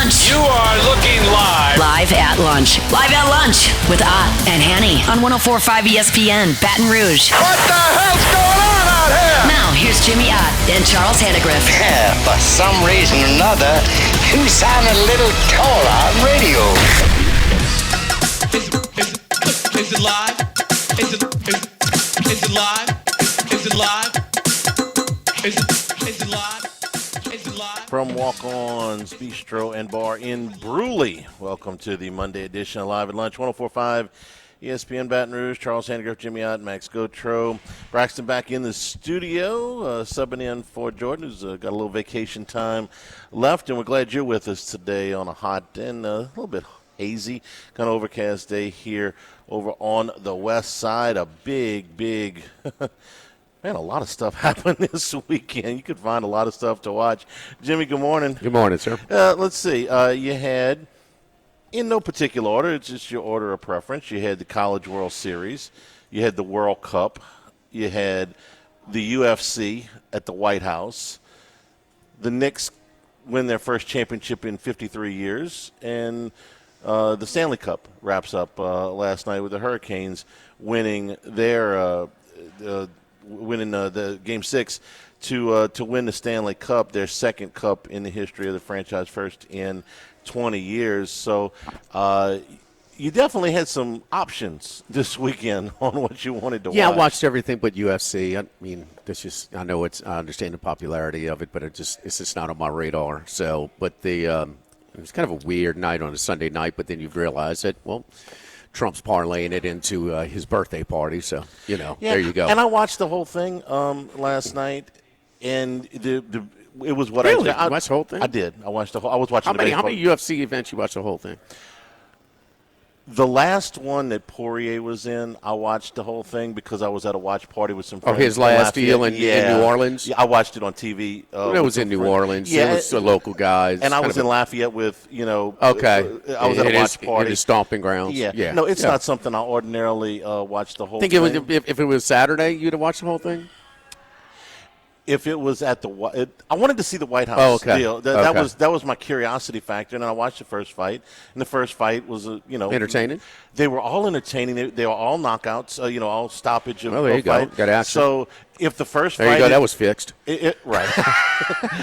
Lunch. You are looking live. Live at lunch. Live at lunch with Ott and Hanny on 104.5 ESPN, Baton Rouge. What the hell's going on out here? Now, here's Jimmy Ott and Charles Handegriff. Yeah, for some reason or another, you sound a little taller on radio. Is it live? Is it live? Is it live? Is it live? Is it live? From Walk-On's Bistro and Bar in Brewley. Welcome to the Monday edition of Live at Lunch, 104.5 ESPN Baton Rouge. Charles Handegriff, Jimmy Ott, Max Gotro. Braxton back in the studio, subbing in for Jordan, who's got a little vacation time left. And we're glad you're with us today on a hot and a little bit hazy, kind of overcast day here over on the west side. A big man, a lot of stuff happened this weekend. You could find a lot of stuff to watch. Jimmy, good morning. Good morning, sir. Let's see. You had, in no particular order, it's just your order of preference, you had the College World Series. You had the World Cup. You had the UFC at the White House. The Knicks win their first championship in 53 years. And the Stanley Cup wraps up last night with the Hurricanes winning their winning the Game 6 to win the Stanley Cup, their second cup in the history of the franchise, first in 20 years. So you definitely had some options this weekend on what you wanted to watch. Yeah, I watched everything but UFC. I mean, I know I understand the popularity of it, but it's just not on my radar. So, but it was kind of a weird night on a Sunday night, but then you've realized that, well, Trump's parlaying it into his birthday party, so, there you go. And I watched the whole thing last night, and it was what really? I You watched the whole thing? I did. I watched the whole. I was watching How many UFC events you watched the whole thing? The last one that Poirier was in, I watched the whole thing because I was at a watch party with some friends. Oh, his last deal in New Orleans? Yeah, I watched it on TV. It was in New Orleans. Yeah, it was the local guys. And I was in Lafayette with, Okay. I was at a watch party. In his stomping grounds. Yeah. No, it's not something I ordinarily watch the whole thing. If it was Saturday, you'd have watched the whole thing? If it was at I wanted to see the White House deal. That was my curiosity factor, and I watched the first fight. And the first fight was, entertaining. They were all entertaining. They were all knockouts. All stoppage of. Well, there you go. Got action. So if the first fight, there you go. That was fixed. Right.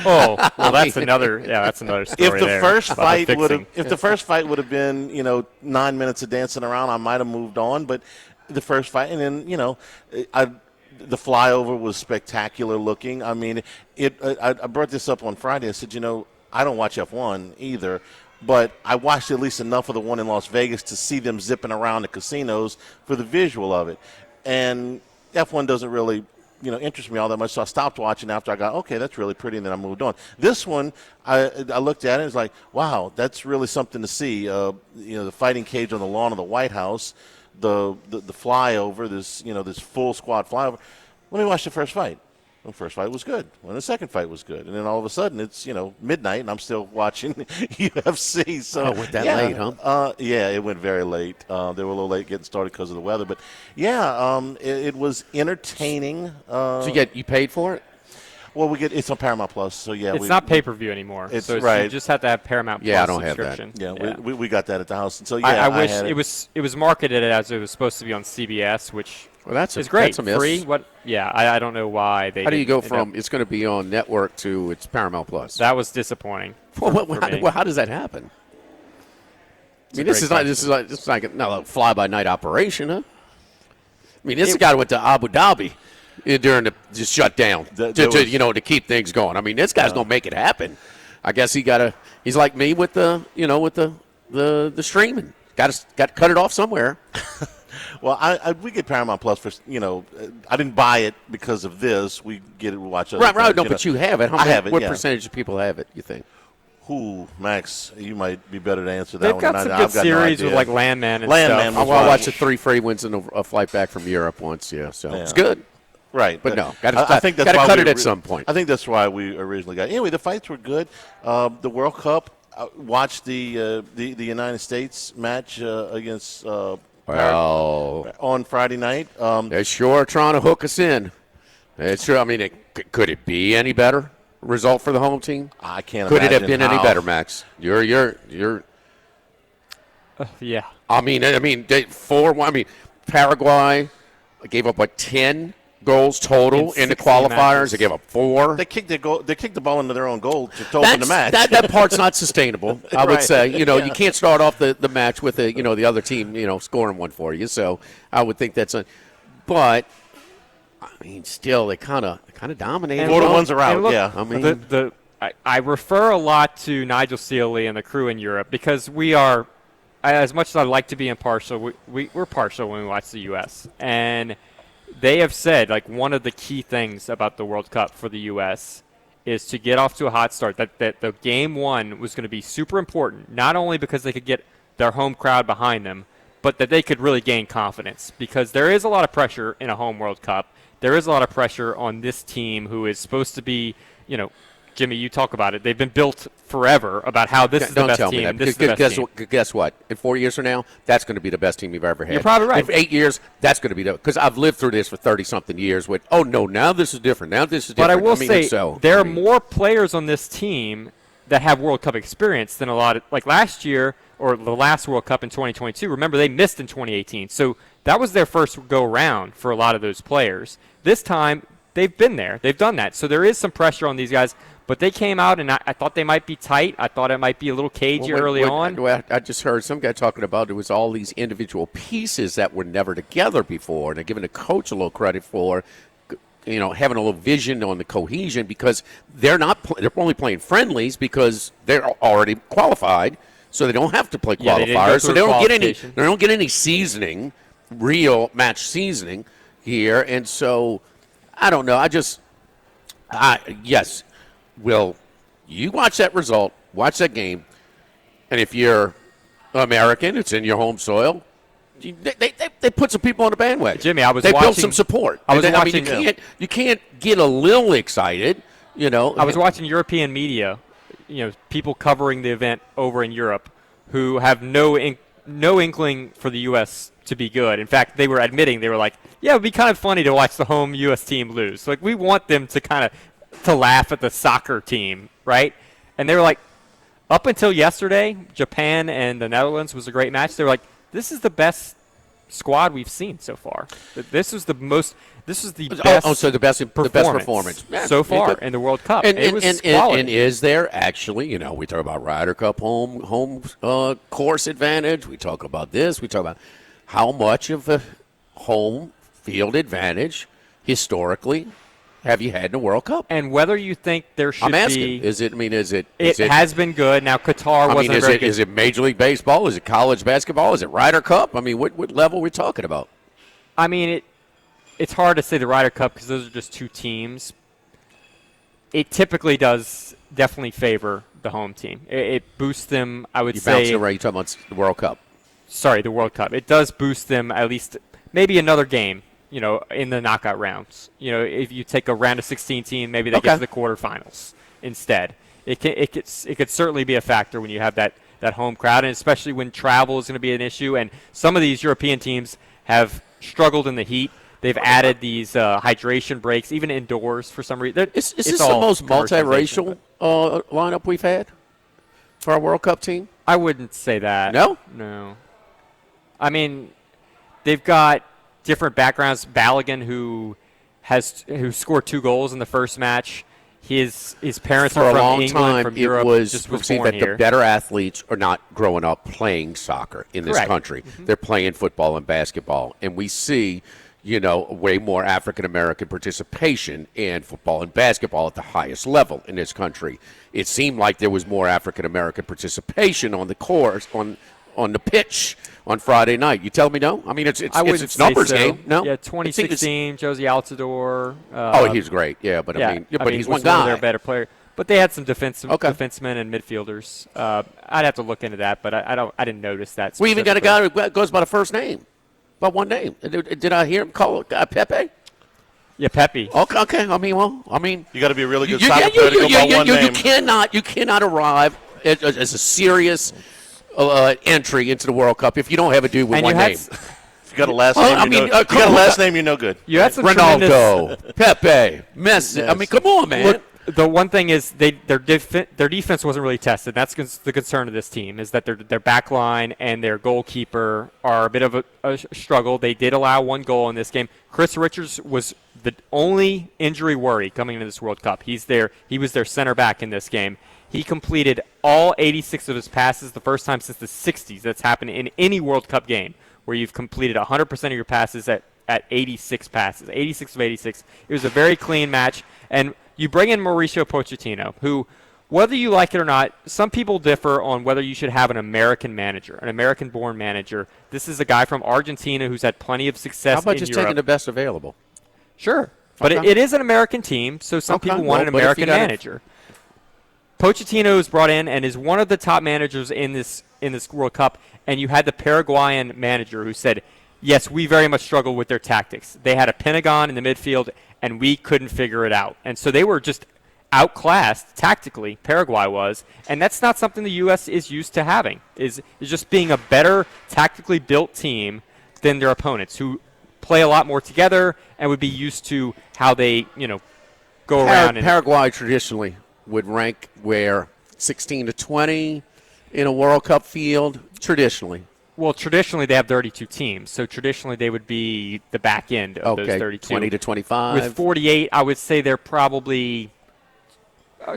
Oh, well, that's another story. If the first fight would have been 9 minutes of dancing around, I might have moved on. But the first fight, and then the flyover was spectacular looking. I mean, I brought this up on Friday. I said, I don't watch F1 either, but I watched at least enough of the one in Las Vegas to see them zipping around the casinos for the visual of it. And F1 doesn't really, interest me all that much, so I stopped watching after I got, okay, that's really pretty, and then I moved on. This one, I looked at it and was like, wow, that's really something to see. The fighting cage on the lawn of the White House, the flyover, this full squad flyover. Let me watch the first fight. The first fight was good. Well, the second fight was good. And then all of a sudden it's, midnight and I'm still watching UFC. So it went that late, huh? Yeah, it went very late. They were a little late getting started because of the weather. But, it was entertaining. So you paid for it? Well, it's on Paramount Plus, so yeah. It's not pay-per-view anymore. It's so right. You just have to have Paramount Plus I don't subscription. Have that. Yeah. We got that at the house. And so I wish it was marketed as it was supposed to be on CBS, which is great. That's free. What? Yeah, I don't know why they. How do you go from it's going to be on network to it's Paramount Plus? That was disappointing. How does that happen? I mean, this is like a fly-by-night operation, huh? I mean, this guy went to Abu Dhabi during the shutdown to keep things going. I mean, this guy's gonna make it happen. I guess he's like me with the streaming. Got to cut it off somewhere. Well, we get Paramount Plus for I didn't buy it because of this. We get it, we watch other right. things, No, but you have it. I have it. What percentage of people have it? You think? Max, you might be better to answer that They've one. got some good series with like Landman and stuff. I watched the 3 free wins and a flight back from Europe once. So it's good. Right. But no, I think that's got to cut it at some point. I think that's why we originally got it. Anyway, the fights were good. The World Cup, watched the United States match against on Friday night. They're sure trying to hook us in. It's true. I mean, could it be any better? result for the home team? I can't. Could it have imagine been any how. better, Max? You're. Yeah. I mean, Paraguay gave up 10 goals total in the 60 qualifiers. matches. They gave up 4. They kicked the ball into their own goal to open the match. That part's not sustainable. I would Right. say. You can't start off the match with the other team scoring one for you. So I would think that's but I mean, still they kind of dominated. 4-1s are out. And look, Yeah. I mean, I refer a lot to Nigel Seeley and the crew in Europe because we are, as much as I like to be impartial, we're partial when we watch the U.S. And they have said, like, one of the key things about the World Cup for the U.S. is to get off to a hot start, that the game one was going to be super important, not only because they could get their home crowd behind them, but that they could really gain confidence because there is a lot of pressure in a home World Cup. There is a lot of pressure on this team who is supposed to be, Jimmy, you talk about it. They've been built forever about how this is the best team. Don't This is tell the me that. best team. Guess what? In 4 years from now, that's going to be the best team you've ever had. You're probably right. In 8 years, that's going to be because I've lived through this for 30-something years with, now this is different. Now this is different. But I will say there are mean, more players on this team that have World Cup experience than a lot of, like last year or the last World Cup in 2022. Remember, they missed in 2018. So that was their first go-round for a lot of those players. This time, they've been there. They've done that. So there is some pressure on these guys. But they came out, and I thought they might be tight. I thought it might be a little cagey early on. I just heard some guy talking about it was all these individual pieces that were never together before. And they're giving the coach a little credit for, having a little vision on the cohesion because they're only playing friendlies because they're already qualified, so they don't have to play qualifiers. So they don't get any seasoning, real match seasoning here. And so I don't know. Yes. Will you watch that result, watch that game, and if you're American, it's in your home soil, they put some people on the bandwagon. Jimmy, they built some support. You can't get a little excited, I was watching European media, people covering the event over in Europe who have no inkling for the U.S. to be good. In fact, they were admitting, they were like, yeah, it would be kind of funny to watch the home U.S. team lose. Like, we want them to to laugh at the soccer team, right? And they were like, up until yesterday, Japan and the Netherlands was a great match. They were like, this is the best squad we've seen so far. This was the best the best performance so far in the World Cup. And is there actually, we talk about Ryder Cup home course advantage. We talk about this. We talk about how much of a home field advantage historically have you had in the World Cup? And whether you think there should I'm asking, be... It has been good. Now, Qatar wasn't very good. Is it Major League Baseball? Is it college basketball? Is it Ryder Cup? I mean, what level are we talking about? I mean, it's hard to say the Ryder Cup because those are just two teams. It typically does definitely favor the home team. It boosts them, I would say... You're talking about the World Cup. Sorry, the World Cup. It does boost them at least maybe another game. In the knockout rounds. If you take a round of 16 team, maybe they get to the quarterfinals instead. It could certainly be a factor when you have that home crowd, and especially when travel is going to be an issue. And some of these European teams have struggled in the heat. They've added these hydration breaks, even indoors for some reason. Is this the most multiracial lineup we've had for our World Cup team? I wouldn't say that. No? I mean, they've got different backgrounds. Balogun, who scored 2 goals in the first match. His parents are from England, from Europe. It was just perceived born that here. the better athletes are not growing up playing soccer in this country. Mm-hmm. They're playing football and basketball, and we see, way more African American participation in football and basketball at the highest level in this country. It seemed like there was more African American participation on the course on the pitch on Friday night. You tell me no? I mean, it's numbers game. No? Yeah, 2016, Josie Altidore. He's great. Yeah, but he's one guy. guy. They're a better player. But they had some defensemen and midfielders. I'd have to look into that, but I didn't notice that. We even got a guy who goes by the first name, by one name. Did I hear him call Pepe? Yeah, Pepe. Okay. I mean, you got to be a really good soccer player to go by one name. You cannot arrive as a serious entry into the World Cup if you don't have a dude with one name. If you got a last name, you're no good. You had some Ronaldo, Pepe, Messi. I mean, come on, man. The one thing is their defense wasn't really tested. That's the concern of this team, is that their back line and their goalkeeper are a bit of a struggle. They did allow one goal in this game. Chris Richards was the only injury worry coming into this World Cup. He was their center back in this game. He completed all 86 of his passes, the first time since the 60s that's happened in any World Cup game, where you've completed 100% of your passes at 86 passes, 86 of 86. It was a very clean match. And you bring in Mauricio Pochettino, who, whether you like it or not, some people differ on whether you should have an American manager, an American-born manager. This is a guy from Argentina who's had plenty of success in Europe. How about just taking the best available? Sure. But it is an American team, so some people want an American manager. Pochettino is brought in and is one of the top managers in this World Cup, and you had the Paraguayan manager who said, yes, we very much struggled with their tactics. They had a pentagon in the midfield, and we couldn't figure it out. And so they were just outclassed tactically, Paraguay was, and that's not something the U.S. is used to having, is just being a better tactically built team than their opponents, who play a lot more together and would be used to how they, go around. Paraguay traditionally would rank where 16 to 20 in a World Cup field, traditionally. Well, traditionally they have 32 teams, so traditionally they would be the back end of those 32. 20 to 25. With 48, I would say they're probably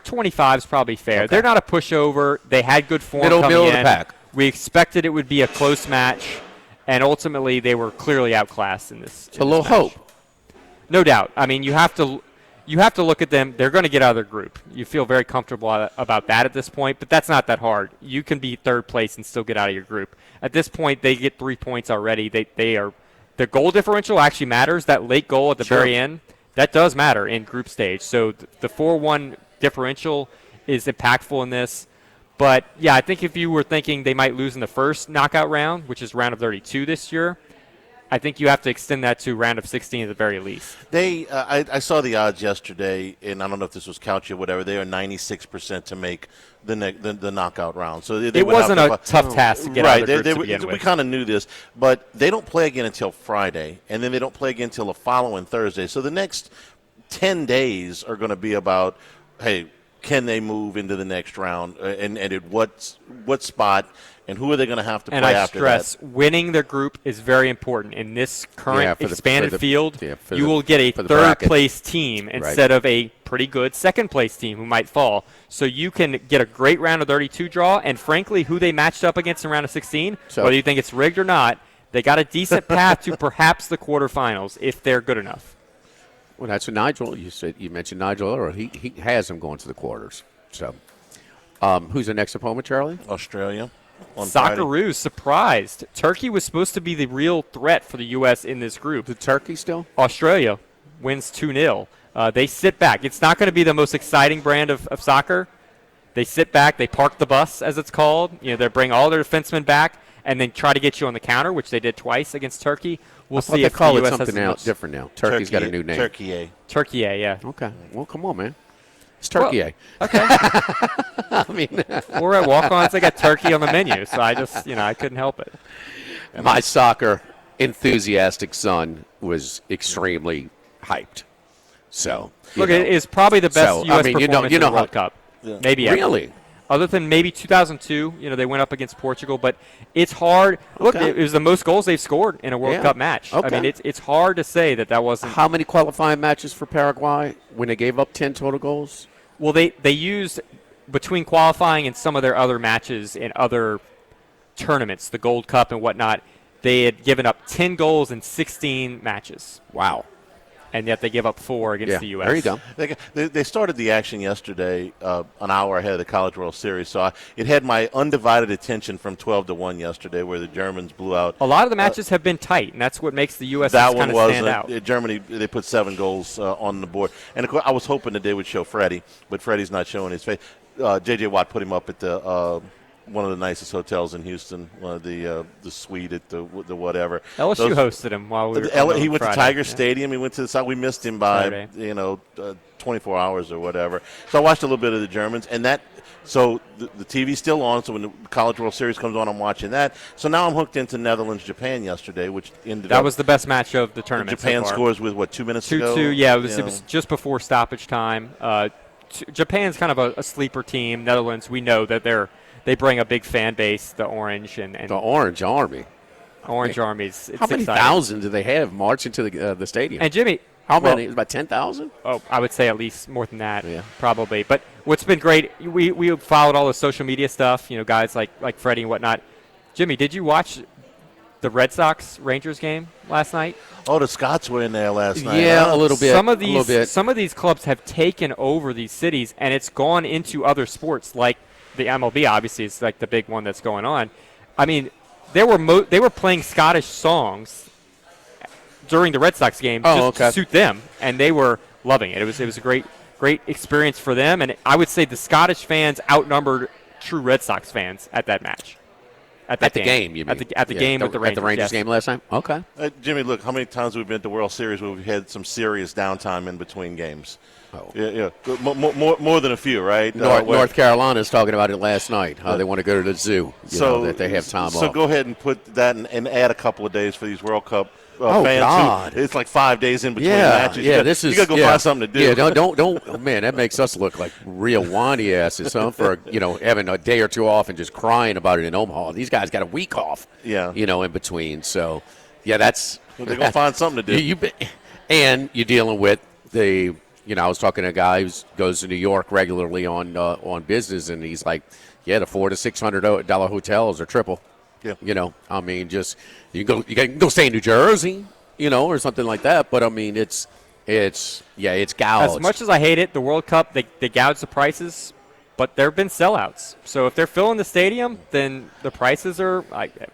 25 is probably fair. Okay. They're not a pushover. They had good form coming in. Middle of the pack. We expected it would be a close match, and ultimately they were clearly outclassed in this. A little hope. No doubt. I mean, you have to look at them. They're going to get out of their group. You feel very comfortable about that at this point, but that's not that hard. You can be third place and still get out of your group. At this point, they get 3 points already. Their goal differential actually matters. That late goal at the very end, that does matter in group stage. So the 4-1 differential is impactful in this. But, yeah, I think if you were thinking they might lose in the first knockout round, which is round of 32 this year, I think you have to extend that to round of 16 at the very least. I saw the odds yesterday, and I don't know if this was Couchy or whatever. They are 96% to make the knockout round. So it wasn't a tough task to get out of the group to begin with. We kind of knew this, but they don't play again until Friday, and then they don't play again until the following Thursday. So the next 10 days are going to be about, hey, can they move into the next round, and at what spot, and who are they going to have to play after that? And I stress, winning the group is very important. In this current expanded field, you will get a third-place team instead of a pretty good second-place team who might fall. So you can get a great round of 32 draw, and frankly, who they matched up against in round of 16, whether you think it's rigged or not, they got a decent path to perhaps the quarterfinals if they're good enough. Well, that's what Nigel, you mentioned Nigel earlier. He has them going to the quarters. So, who's the next opponent, Charlie? Australia. Socceroos surprised. Turkey was supposed to be the real threat for the U.S. in this group. The Turkey still? Australia wins 2-0. They sit back. It's not going to be the most exciting brand of soccer. They sit back. They park the bus, as it's called. They bring all their defensemen back and then try to get you on the counter, which they did twice against Turkey. We'll see if the U.S. has something else different now. Turkey's got a new name. Turkey A, yeah. Okay. Well, come on, man. It's Turkey A. Okay. I mean, we're at walk-ons. They got turkey on the menu, so I just, I couldn't help it. My soccer enthusiastic son was extremely hyped. So, look, it is probably the best U.S. performance in the World Cup. Yeah. Maybe really. Ever. Other than maybe 2002, they went up against Portugal, but it's hard. Look, it was the most goals they've scored in a World Cup match. Okay. I mean, it's hard to say that wasn't. How many qualifying matches for Paraguay when they gave up 10 total goals? Well, they used between qualifying and some of their other matches in other tournaments, the Gold Cup and whatnot, they had given up 10 goals in 16 matches. Wow. And yet they give up 4 against the U.S. There you go. They started the action yesterday an hour ahead of the College World Series, so it had my undivided attention from 12-1 yesterday, where the Germans blew out. A lot of the matches have been tight, and that's what makes the U.S. kind of stand out. Germany, they put 7 goals on the board. And, of course, I was hoping that they would show Freddie, but Freddie's not showing his face. J.J. Watt put him up at the one of the nicest hotels in Houston, one of the suite at the whatever. LSU hosted him while we were He went to Tiger Stadium. He went to the side. We missed him by 24 hours or whatever. So I watched a little bit of the Germans, and that. So the TV's still on. So when the College World Series comes on, I'm watching that. So now I'm hooked into Netherlands-Japan yesterday, which ended up. That was the best match of the tournament. Japan so far. scores with 2 minutes to go. 2-2. Yeah, it was just before stoppage time. Japan's kind of a sleeper team. Netherlands, we know that they bring a big fan base, the Orange and the Orange Army. Orange Armies. It's How many exciting. thousands do they have march into the stadium? And Jimmy, how many? It's about 10,000? Oh, I would say at least more than that, Yeah. probably. But what's been great, we followed all the social media stuff, guys like Freddie and whatnot. Jimmy, did you watch the Red Sox Rangers game last night? Oh, the Scots were in there last night. Yeah, huh? a little bit. Some of these clubs have taken over these cities, and it's gone into other sports, like the MLB. Obviously, is like the big one that's going on. I mean, they were playing Scottish songs during the Red Sox game to suit them, and they were loving it. It was a great experience for them, and I would say the Scottish fans outnumbered true Red Sox fans at that match. At the game, you mean? At the game with the Rangers. At the Rangers game last time? Okay. Jimmy, look, how many times we've been to World Series where we've had some serious downtime in between games? Oh. Yeah. More than a few, right? North Carolina's talking about it last night, how they want to go to the zoo, that they have time off. So go ahead and put that and add a couple of days for these World Cup fans. God. It's like 5 days in between matches. Yeah, you got to go find something to do. Yeah, don't. Oh, man, that makes us look like real whiny asses, huh? For having a day or two off and just crying about it in Omaha. These guys got a week off. Yeah. In between. So, yeah, that's. They're gonna find something to do. And you're dealing with the. I was talking to a guy who goes to New York regularly on business, and he's like, "Yeah, the $400 to $600 hotels are triple." Yeah. I mean, just you can go stay in New Jersey, or something like that. But I mean, it's gouged. As much as I hate it, the World Cup they gouge the prices, but there have been sellouts. So if they're filling the stadium, then the prices are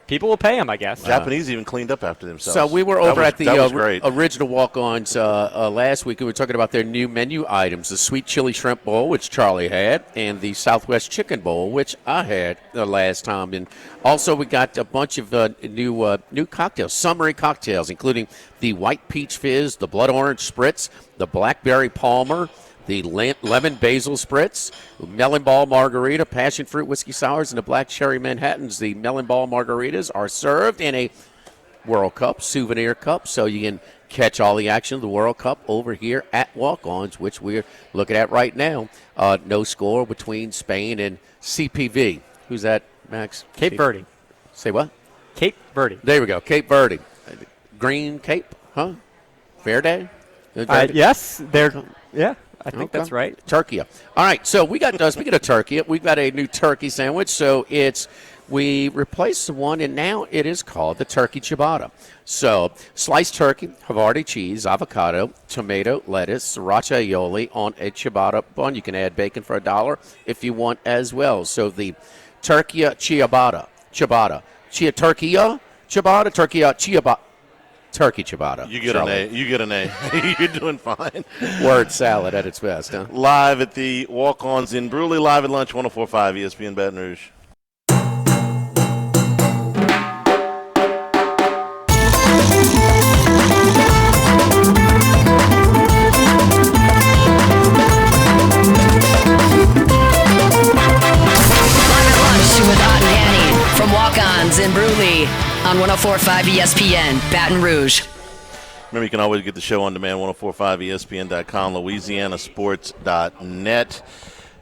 people will pay them, I guess. Japanese even cleaned up after themselves. So we were over at the great. original walk-ons last week. We were talking about their new menu items: the sweet chili shrimp bowl, which Charlie had, and the Southwest chicken bowl, which I had the last time. And also, we got a bunch of new cocktails, summery cocktails, including the white peach fizz, the blood orange spritz, the blackberry palmer, the lemon basil spritz, melon ball margarita, passion fruit whiskey sours, and the black cherry Manhattans. The melon ball margaritas are served in a World Cup souvenir cup, so you can catch all the action of the World Cup over here at Walk-Ons, which we're looking at right now. No score between Spain and CPV. Who's that, Max? Cape Verde. Say what? Cape Verde. There we go, Cape Verde. Green Cape, huh? Verde? Yes, yeah. I think that's right. Turkey. All right, so we got, speaking of turkey, we've got a new turkey sandwich. So we replaced the one, and now it is called the turkey ciabatta. So sliced turkey, Havarti cheese, avocado, tomato, lettuce, sriracha aioli on a ciabatta bun. You can add bacon for $1 if you want as well. So the turkey ciabatta, turkey ciabatta. Turkey ciabatta. You get an A. You're doing fine. Word salad at its best, huh? Live at the Walk-Ons in Bruley, live at lunch, 104.5 ESPN Baton Rouge. Live at lunch with Ott and Annie from Walk-Ons in Bruley on 104.5 ESPN Baton Rouge. Remember, you can always get the show on demand, 1045ESPN.com, LouisianaSports.net.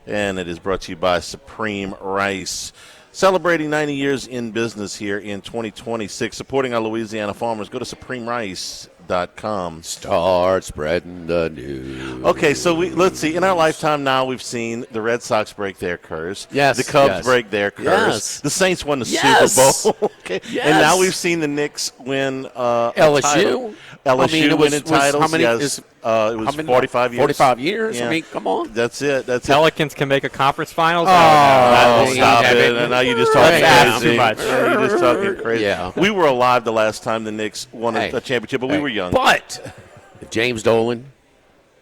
And it is brought to you by Supreme Rice. Celebrating 90 years in business here in 2026. Supporting our Louisiana farmers. Go to SupremeRice.com. Start spreading the news. Okay, so let's see. In our lifetime now, we've seen the Red Sox break their curse. Yes. The Cubs break their curse. Yes. The Saints won the Yes. Super Bowl. Okay. Yes. And now we've seen the Knicks win LSU. LSU winning titles. How many? Yes. It was 45 years. 45 years? Yeah. I mean, come on. That's it. Pelicans can make a conference finals. Oh, no. stop it. And now you're just talking That's crazy. too much. Yeah, you're just talking crazy. Yeah. We were alive the last time the Knicks won a championship, but we were young. But if James Dolan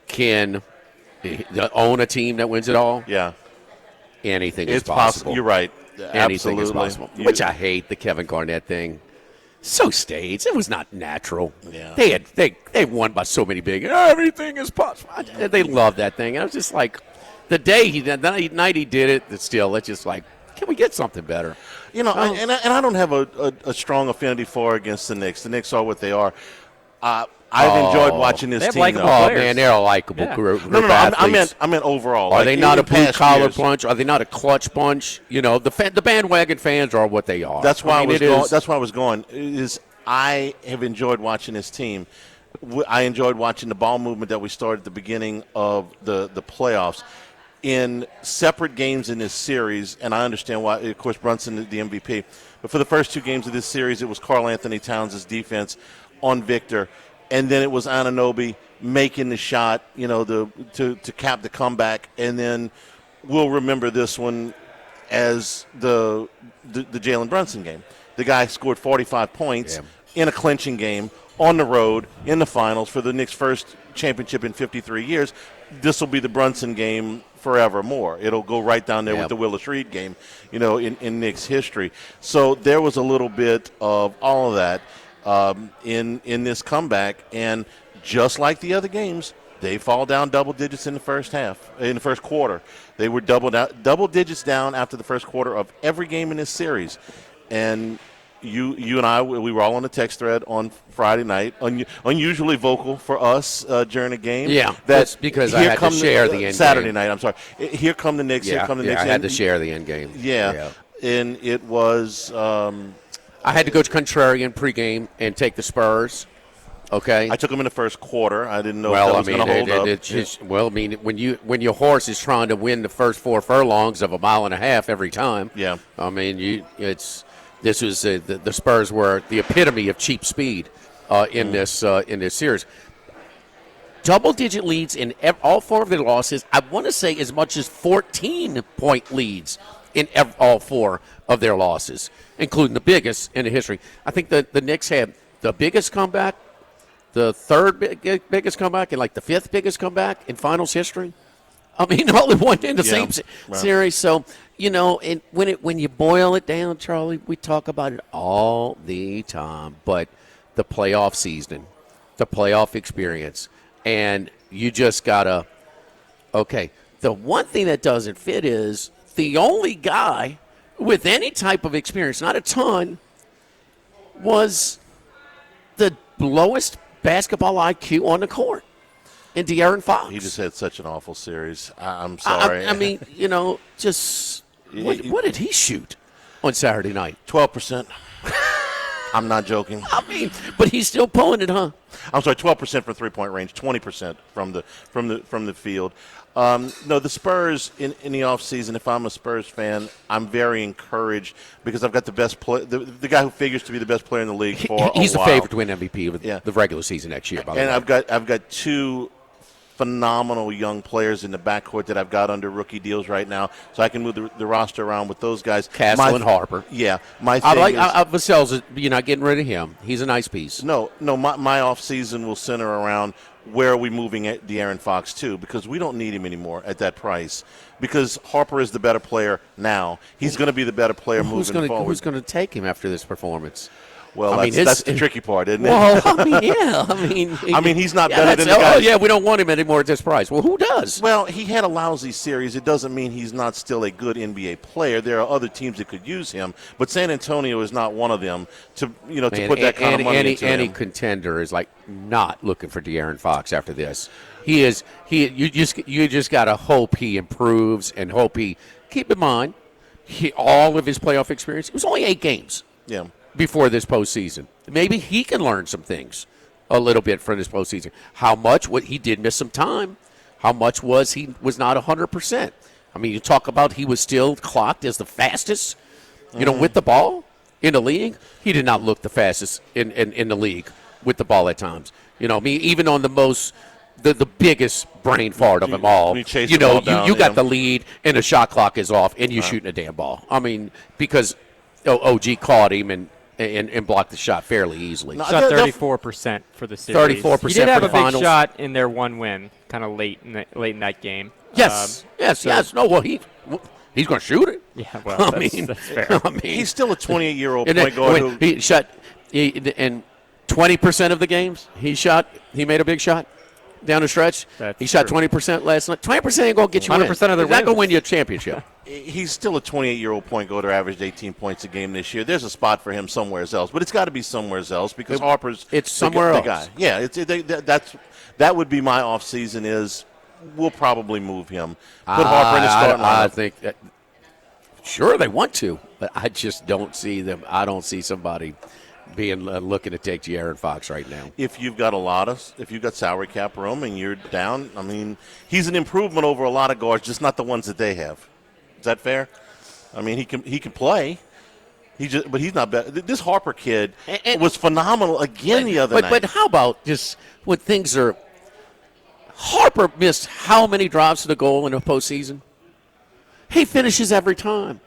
can own a team that wins it all, anything is possible. You're right. Anything Absolutely. is possible. Which I hate, the Kevin Garnett thing. So staged. It was not natural. Yeah. They won by so many big. Everything is possible. They love that thing. And I was just like, the night he did it, it's still, it's just like, can we get something better? You know, and I don't have a strong affinity for or against the Knicks. The Knicks are what they are. I've enjoyed watching this They have team. likable though. Oh, players. man, they're a likable Yeah. group. No, I meant overall. Are Like, they not in a past blue-collar years. bunch? Are they not a clutch bunch? You know, the bandwagon fans are what they are. That's why I mean, That's why I was going. I have enjoyed watching this team. I enjoyed watching the ball movement that we started at the beginning of the playoffs. In separate games in this series, and I understand why, of course, Brunson the MVP, but for the first two games of this series, it was Karl Anthony Towns' defense on Victor, and then it was Anunoby making the shot, to cap the comeback, and then we'll remember this one as the Jalen Brunson game. The guy scored 45 points in a clinching game on the road in the finals for the Knicks' first championship in 53 years. This will be the Brunson game forevermore. It'll go right down there with the Willis Reed game, in Knicks history. So there was a little bit of all of that in this comeback, and just like the other games, they fall down double digits in the first quarter. They were double digits down after the first quarter of every game in this series, and you and I, we were all on the text thread on Friday night, unusually vocal for us during the game. Yeah, that's because I had to share the end Saturday game. night, I'm sorry. Here come the Knicks. Here come the Knicks. I had to share the end game. Yeah. And it was I had to go to contrarian pregame and take the Spurs. Okay. I took them in the first quarter. I didn't know Well, if that was going to hold up. When your horse is trying to win the first 4 furlongs of a mile and a half every time. Yeah. I mean, this was the Spurs were the epitome of cheap speed in this series. Double-digit leads in all 4 of their losses. I want to say as much as 14-point leads in all 4 of their losses, including the biggest in the history. I think the Knicks had the biggest comeback, the third biggest comeback, and like the 5th biggest comeback in finals history. I mean, all in the same series. So, and when you boil it down, Charlie, we talk about it all the time. But the playoff season, the playoff experience, and you just gotta. Okay, the one thing that doesn't fit is the only guy with any type of experience, not a ton, was the lowest basketball IQ on the court. And De'Aaron Fox. He just had such an awful series. I'm sorry. I mean, just what did he shoot on Saturday night? 12%. I'm not joking. I mean, but he's still pulling it, huh? I'm sorry, 12% from three-point range, 20% from the field. No, the Spurs in the offseason, if I'm a Spurs fan, I'm very encouraged because I've got the best player, the guy who figures to be the best player in the league for He's a the while. favorite to win MVP of the regular season next year, by the way. And I've got 2 phenomenal young players in the backcourt that I've got under rookie deals right now, so I can move the roster around with those guys. Castle and Harper. Yeah, my thing Vassell's, you're not getting rid of him. He's a nice piece. No, my off season will center around where are we moving at De'Aaron Fox to, because we don't need him anymore at that price. Because Harper is the better player now. He's going to be the better player moving forward. Who's going to take him after this performance? Well, that's the tricky part, isn't it? Well, I mean, he's not better than the guys. Oh, yeah, we don't want him anymore at this price. Well, who does? Well, he had a lousy series. It doesn't mean he's not still a good NBA player. There are other teams that could use him, but San Antonio is not one of them to put that kind of money into any him. contender is like not looking for De'Aaron Fox after this. You just got to hope he improves and hope he. Keep in mind, all of his playoff experience. It was only 8 games. Yeah. Before this postseason, maybe he can learn some things a little bit from this postseason. How much? What he did miss some time. How much was he was not 100%? I mean, you talk about he was still clocked as the fastest, with the ball in the league. He did not look the fastest in the league with the ball at times. Even on the biggest brain fart of them all. You got the lead and the shot clock is off and you're shooting a damn ball. I mean, because OG caught him and blocked the shot fairly easily. Shot 34% for the series. 34% He did have for a the finals. big shot in their one win, kind of late in that game. Yes, yes. No, well, he's going to shoot it. Yeah, well, that's fair. He's still a 28-year-old point guard he shot in 20% of the games he made a big shot. down the stretch. He shot 20% last night. 20% ain't going to get you 100% of their wins. Not going to wins. win you a championship. He's still a 28-year-old point guard who averaged 18 points a game this year. There's a spot for him somewhere else, but it's got to be somewhere else because Harper's somewhere the guy. Yeah, that would be my off season. Is we'll probably move him. Put Harper in the starting lineup. I think sure they want to, but I just don't see them. I don't see somebody being looking to take De'Aaron Fox right now. If you've got salary cap room and you're down, I mean, he's an improvement over a lot of guards, just not the ones that they have. Is that fair? I mean, he can play. But he's not bad. This Harper kid was phenomenal again the other night. But how about just when things are? Harper missed how many drives to the goal in the postseason? He finishes every time.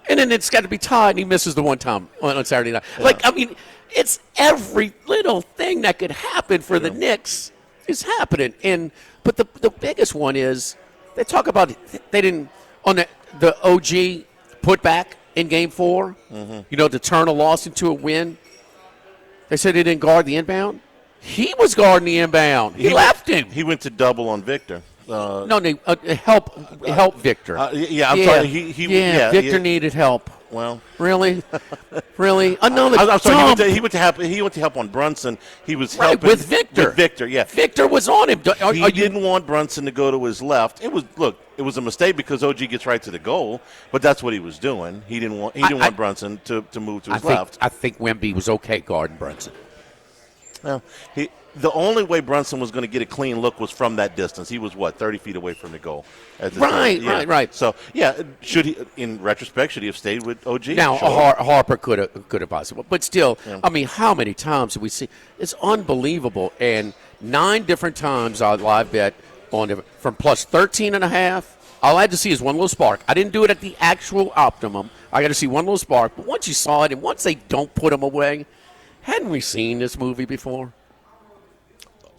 And then it's got to be tied, and he misses the one time on Saturday night. Yeah. I mean, it's every little thing that could happen for the Knicks is happening. But the biggest one is they talk about they didn't on the OG putback in Game 4. Mm-hmm. To turn a loss into a win. They said they didn't guard the inbound. He was guarding the inbound. He left him. He went to double on Victor. Help Victor. Sorry. Victor needed help. Well, really. I'm sorry. He went to help on Brunson. He was helping with Victor. With Victor, yeah. Victor was on him. He didn't want Brunson to go to his left. It was a mistake because OG gets right to the goal, but that's what he was doing. He didn't want Brunson to move to his left. I think Wemby was okay guarding Brunson. Well, the only way Brunson was going to get a clean look was from that distance. He was 30 feet away from the goal at the time. Right. So should he? In retrospect, should he have stayed with OG? Now Harper could have possibly, but still, I mean, how many times have we seen? It's unbelievable. And 9 different times I live bet from plus 13.5. All I had to see is one little spark. I didn't do it at the actual optimum. I got to see one little spark. But once you saw it, and once they don't put them away, hadn't we seen this movie before?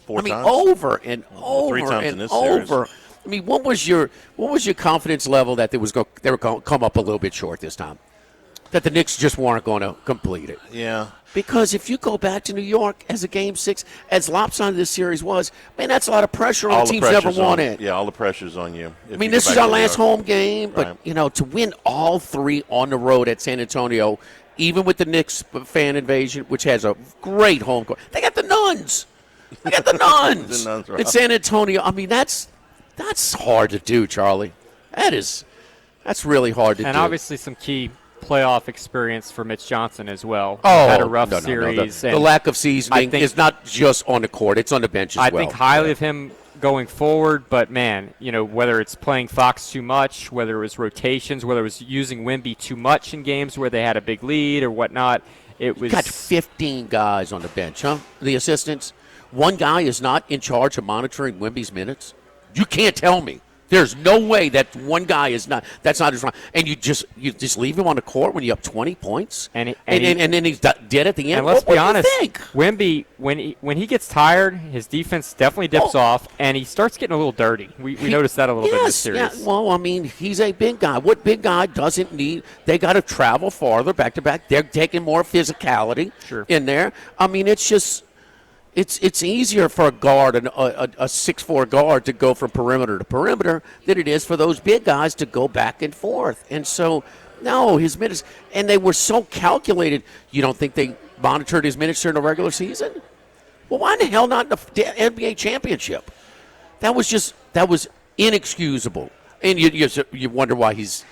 4 times. Over and over 3 times and in this over. series. I mean, what was your confidence level that they were going to come up a little bit short this time? That the Knicks just weren't going to complete it. Yeah. Because if you go back to New York as a Game 6, as lopsided this series was, man, that's a lot of pressure on teams never won it. Yeah, all the pressure's on you. I mean, this is our last home game, but to win all 3 on the road at San Antonio, even with the Knicks fan invasion, which has a great home court, they got the Nuns. They got the Nuns. The Nuns, right. In San Antonio. I mean, that's hard to do, Charlie. That's really hard to do. And obviously some key playoff experience for Mitch Johnson as well. Oh, had a rough series. The lack of seasoning is not just on the court; it's on the bench as well. I think highly of him going forward, but man, whether it's playing Fox too much, whether it was rotations, whether it was using Wemby too much in games where they had a big lead or whatnot, it was. Got 15 guys on the bench, huh? The assistants. One guy is not in charge of monitoring Wemby's minutes. You can't tell me. There's no way that one guy is not. That's not his wrong. And you just leave him on the court when you're up 20 points, and then he's dead at the end. And let's be honest, think? Wemby when he gets tired, his defense definitely dips off, and he starts getting a little dirty. We noticed that a little bit in this series. Yeah. Well, I mean, he's a big guy. What big guy doesn't need? They got to travel farther back to back. They're taking more physicality in there. I mean, it's just. It's easier for a guard, a 6'4" guard, to go from perimeter to perimeter than it is for those big guys to go back and forth. And so, no, his minutes, and they were so calculated. You don't think they monitored his minutes during the regular season? Well, why in the hell not in the NBA championship? That was inexcusable. And you wonder why he's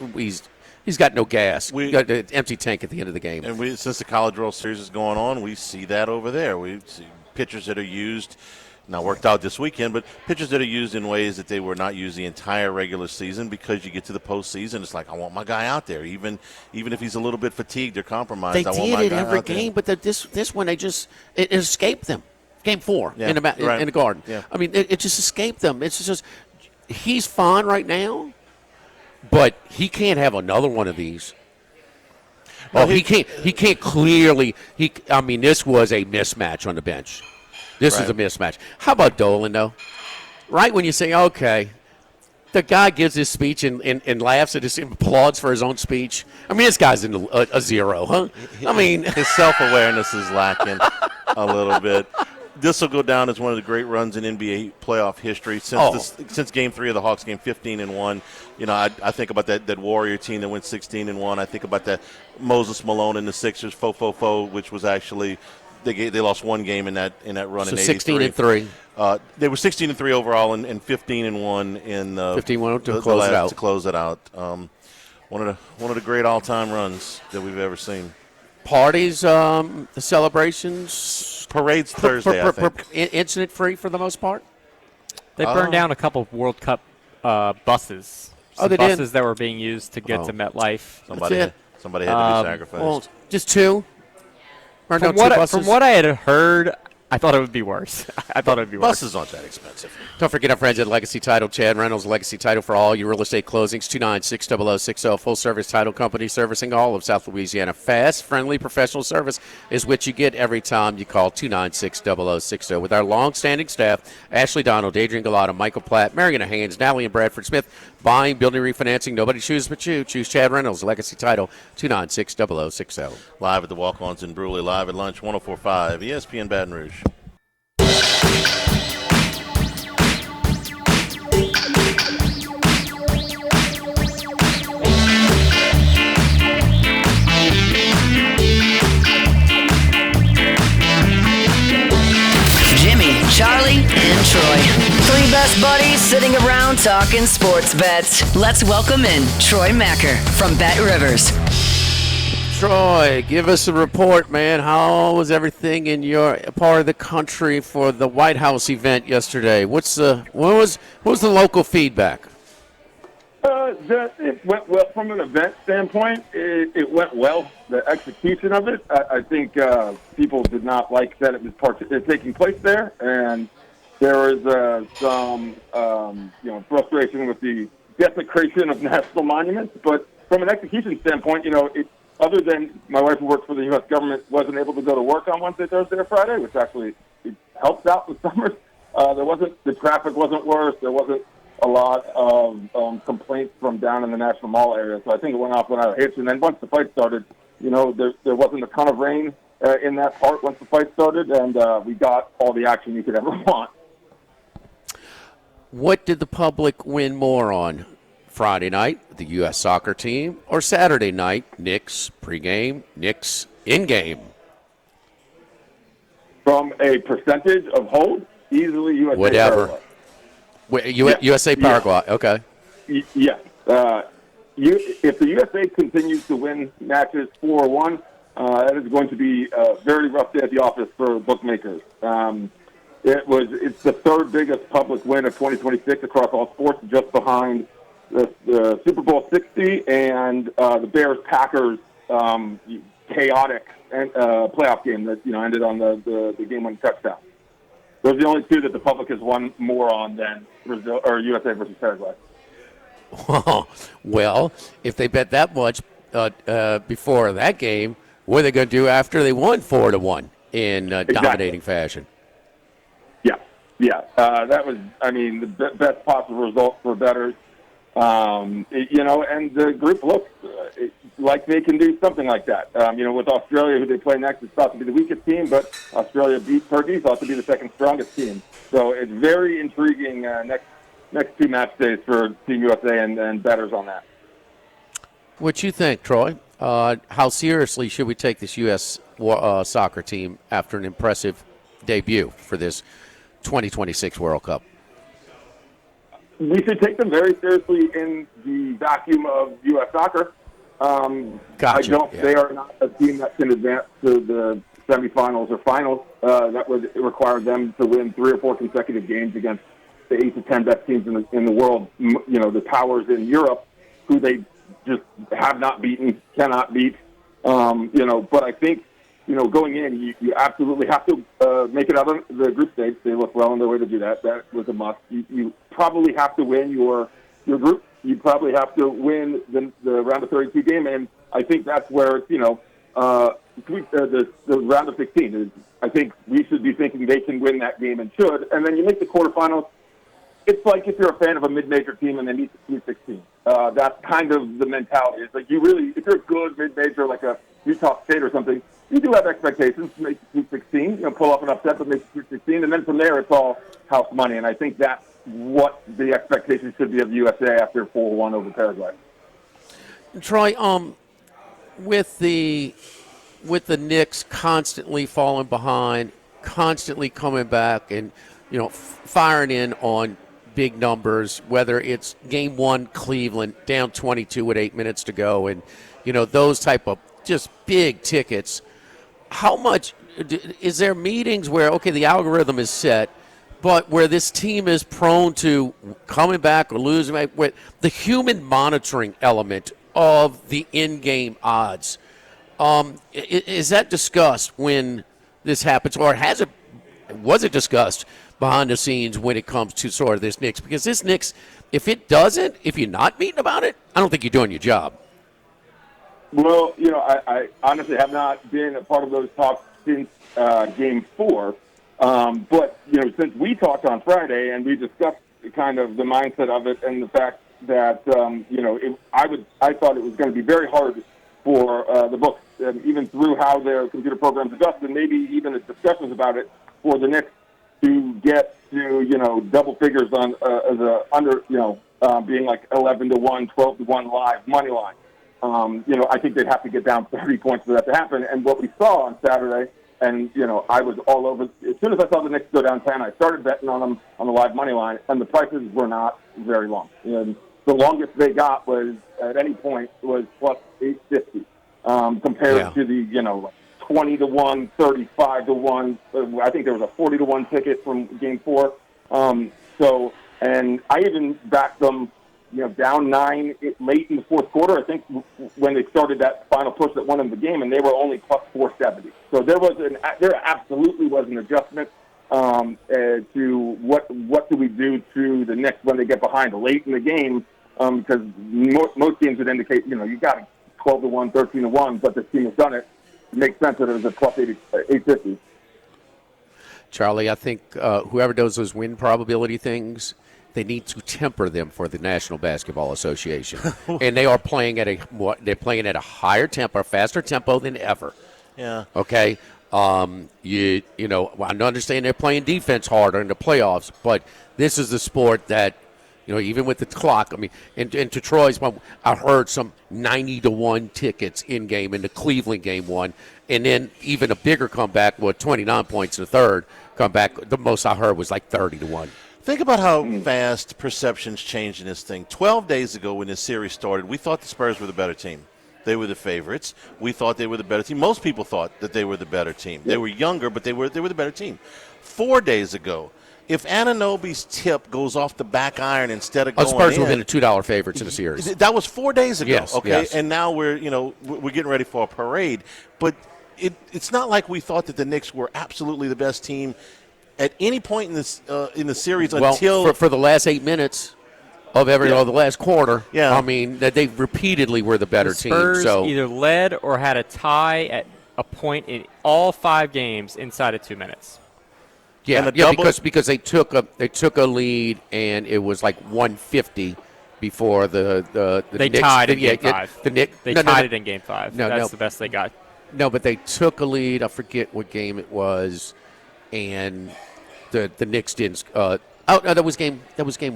got no gas. We got an empty tank at the end of the game. And since the College World Series is going on, we see that over there. We see pitchers that are used, not worked out this weekend, but pitchers that are used in ways that they were not used the entire regular season, because you get to the postseason, it's like, I want my guy out there, even if he's a little bit fatigued or compromised. They did it every game, but this one, it escaped them. Game 4 in the Garden. Yeah. I mean, it just escaped them. It's just he's fine right now, but he can't have another one of these. Well, he can't clearly. I mean, this was a mismatch on the bench. This is a mismatch. How about Dolan, though? Right when you say, okay, the guy gives his speech and laughs at his applauds for his own speech. I mean, this guy's in a zero, huh? I mean, his self-awareness is lacking a little bit. This will go down as one of the great runs in NBA playoff history since Game 3 of the Hawks game, 15-1. I think about that Warrior team that went 16-1. I think about that Moses Malone and the Sixers, which was actually they lost one game in that run in 83. 16-3. They were 16-3 overall and 15-1 in 15-1 to close it out. One of the great all-time runs that we've ever seen. Parties, the celebrations, parades Thursday. I think incident-free for the most part. They burned down a couple of World Cup buses. They buses did? that were being used to get to MetLife. Somebody had to be sacrificed. Well, just two. From what I had heard, I thought it would be worse. Buses aren't that expensive. Don't forget our friends at Legacy Title. Chad Reynolds, Legacy Title for all your real estate closings. 2960060. Full-service title company servicing all of South Louisiana. Fast, friendly, professional service is what you get every time you call 2960060. With our long-standing staff, Ashley Donald, Adrian Galata, Michael Platt, Marion Haynes, Natalie and Bradford Smith. Buying, building, refinancing. Nobody chooses but you. Choose Chad Reynolds, Legacy Title, 2960060. Live at the Walk-Ons in Bruley. Live at lunch, 104.5 ESPN Baton Rouge. Charlie, and Troy. Three best buddies sitting around talking sports bets. Let's welcome in Troy Macker from Bet Rivers. Troy, give us a report, man. How was everything in your part of the country for the White House event yesterday? What was the local feedback? It went well from an event standpoint. It went well. The execution of it, I think people did not like that it was taking place there, and there was some frustration with the desecration of national monuments. But from an execution standpoint, other than my wife who works for the U.S. government wasn't able to go to work on Wednesday, Thursday, or Friday, which actually it helps out the summers. The traffic wasn't worse. There wasn't a lot of complaints from down in the National Mall area. So I think it went off without a hitch. And then once the fight started, there wasn't a ton of rain in that part once the fight started, and we got all the action you could ever want. What did the public win more on? Friday night, the U.S. soccer team, or Saturday night, Knicks pregame, Knicks in-game? From a percentage of hold, easily USA Whatever. USA Paraguay, okay. Yes. If the USA continues to win matches 4-1, that is going to be a very rough day at the office for bookmakers. It's the third biggest public win of 2026 across all sports, just behind the Super Bowl 60 and the Bears-Packers chaotic playoff game that ended on the game-winning touchdown. Those are the only two that the public has won more on than Brazil or USA versus Paraguay. Well, if they bet that much before that game, what are they going to do after they won 4-1 in dominating fashion? Yeah. That was, the best possible result for bettors. And the group looks like they can do something like that. With Australia, who they play next, is thought to be the weakest team, but Australia beat Turkey, thought to be the second strongest team. So it's very intriguing next two match days for Team USA and bettors on that. What you think, Troy? How seriously should we take this U.S. soccer team after an impressive debut for this 2026 World Cup? We should take them very seriously in the vacuum of U.S. soccer. Gotcha. They are not a team that can advance to the semifinals or finals. That would require them to win 3 or 4 consecutive games against the 8 to 10 best teams in the world. The powers in Europe, who they just have not beaten, cannot beat. But I think, going in, you absolutely have to make it out of the group stage. They look well on their way to do that. That was a must. You probably have to win your group. You probably have to win the round of 32 game, and I think that's where the round of 16 is. I think we should be thinking they can win that game and should, and then you make the quarterfinals. It's like if you're a fan of a mid-major team and they meet the Sweet 16. That's kind of the mentality. It's like if you're a good mid-major like a Utah State or something, you do have expectations to make the Sweet 16, pull off an upset that makes it 16, and then from there it's all house money. And I think that's what the expectation should be of the USA after 4-1 over Paraguay. Troy, with the Knicks constantly falling behind, constantly coming back, and firing in on big numbers, whether it's Game 1 Cleveland down 22 with 8 minutes to go, and those type of just big tickets. How much is there meetings where the algorithm is set, but where this team is prone to coming back or losing, with the human monitoring element of the in-game odds? Is that discussed when this happens, or was it discussed behind the scenes when it comes to sort of this Knicks? Because this Knicks, if you're not meeting about it, I don't think you're doing your job. Well, I honestly have not been a part of those talks since Game 4. But, since we talked on Friday and we discussed kind of the mindset of it and the fact that, I thought it was going to be very hard for the books, even through how their computer programs adjust, and maybe even the discussions about it, for the Knicks to get to, double figures on as a under, being like 11-1, 12-1 live money line. I think they'd have to get down 30 points for that to happen. And what we saw on Saturday, and, I was all over. As soon as I saw the Knicks go down 10, I started betting on them on the live money line, and the prices were not very long. And the longest they got was, at any point, was plus 850, compared to the, 20-1, 35-1. I think there was a 40-1 ticket from Game 4. And I even backed them, down 9 late in the fourth quarter, I think, when they started that final push that won them the game, and they were only plus 470. So there absolutely was an adjustment to what do we do to the Knicks when they get behind late in the game, because most games would indicate, you got 12-1, 13-1, but this team has done it. It makes sense that it was a plus 850. Charlie, I think whoever does those win probability things, they need to temper them for the National Basketball Association, and they are playing at a higher tempo, a faster tempo than ever. Yeah. Okay. I understand they're playing defense harder in the playoffs, but this is the sport that, even with the clock. I mean, and to Troy's point, I heard some 90-1 tickets in game in the Cleveland Game 1, and then even a bigger comeback with 29 points in the third comeback. The most I heard was like 30-1. Think about how fast perceptions change in this thing. 12 days ago when this series started, we thought the Spurs were the better team. They were the favorites. We thought they were the better team. Most people thought that they were the better team. They were younger, but they were the better team. 4 days ago, if Anunoby's tip goes off the back iron instead of going in, Spurs would have been a $2 favorites in the series. That was 4 days ago. Yes, okay, yes. And now we're getting ready for a parade. But it's not like we thought that the Knicks were absolutely the best team at any point in this in the series until for the last 8 minutes of the last quarter. Yeah. I mean that they repeatedly were the better the Spurs team. So either led or had a tie at a point in all 5 games inside of 2 minutes. because they took a lead and it was like 150 before the they Knicks, tied in Game 5. They tied it in Game 5. No, That's the best they got. No, but they took a lead. I forget what game it was, and the Knicks didn't. That was game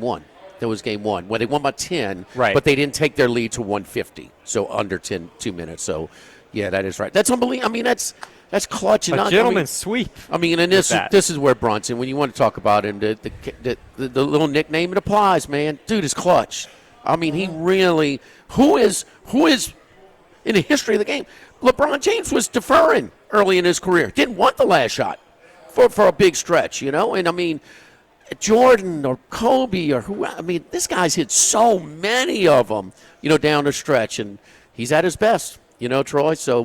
1. That was Game 1 when they won by 10. Right. But they didn't take their lead to 150, so under 2 minutes. So, yeah, that is right. That's unbelievable. I mean, that's clutch. A gentleman's sweep. I mean, and this is where Brunson, when you want to talk about him, the little nickname, it applies, man. Dude is clutch. I mean, he really who is in the history of the game. LeBron James was deferring early in his career. Didn't want the last shot for a big stretch, And I mean, Jordan or Kobe or who? I mean, this guy's hit so many of them, down the stretch, and he's at his best, Troy. So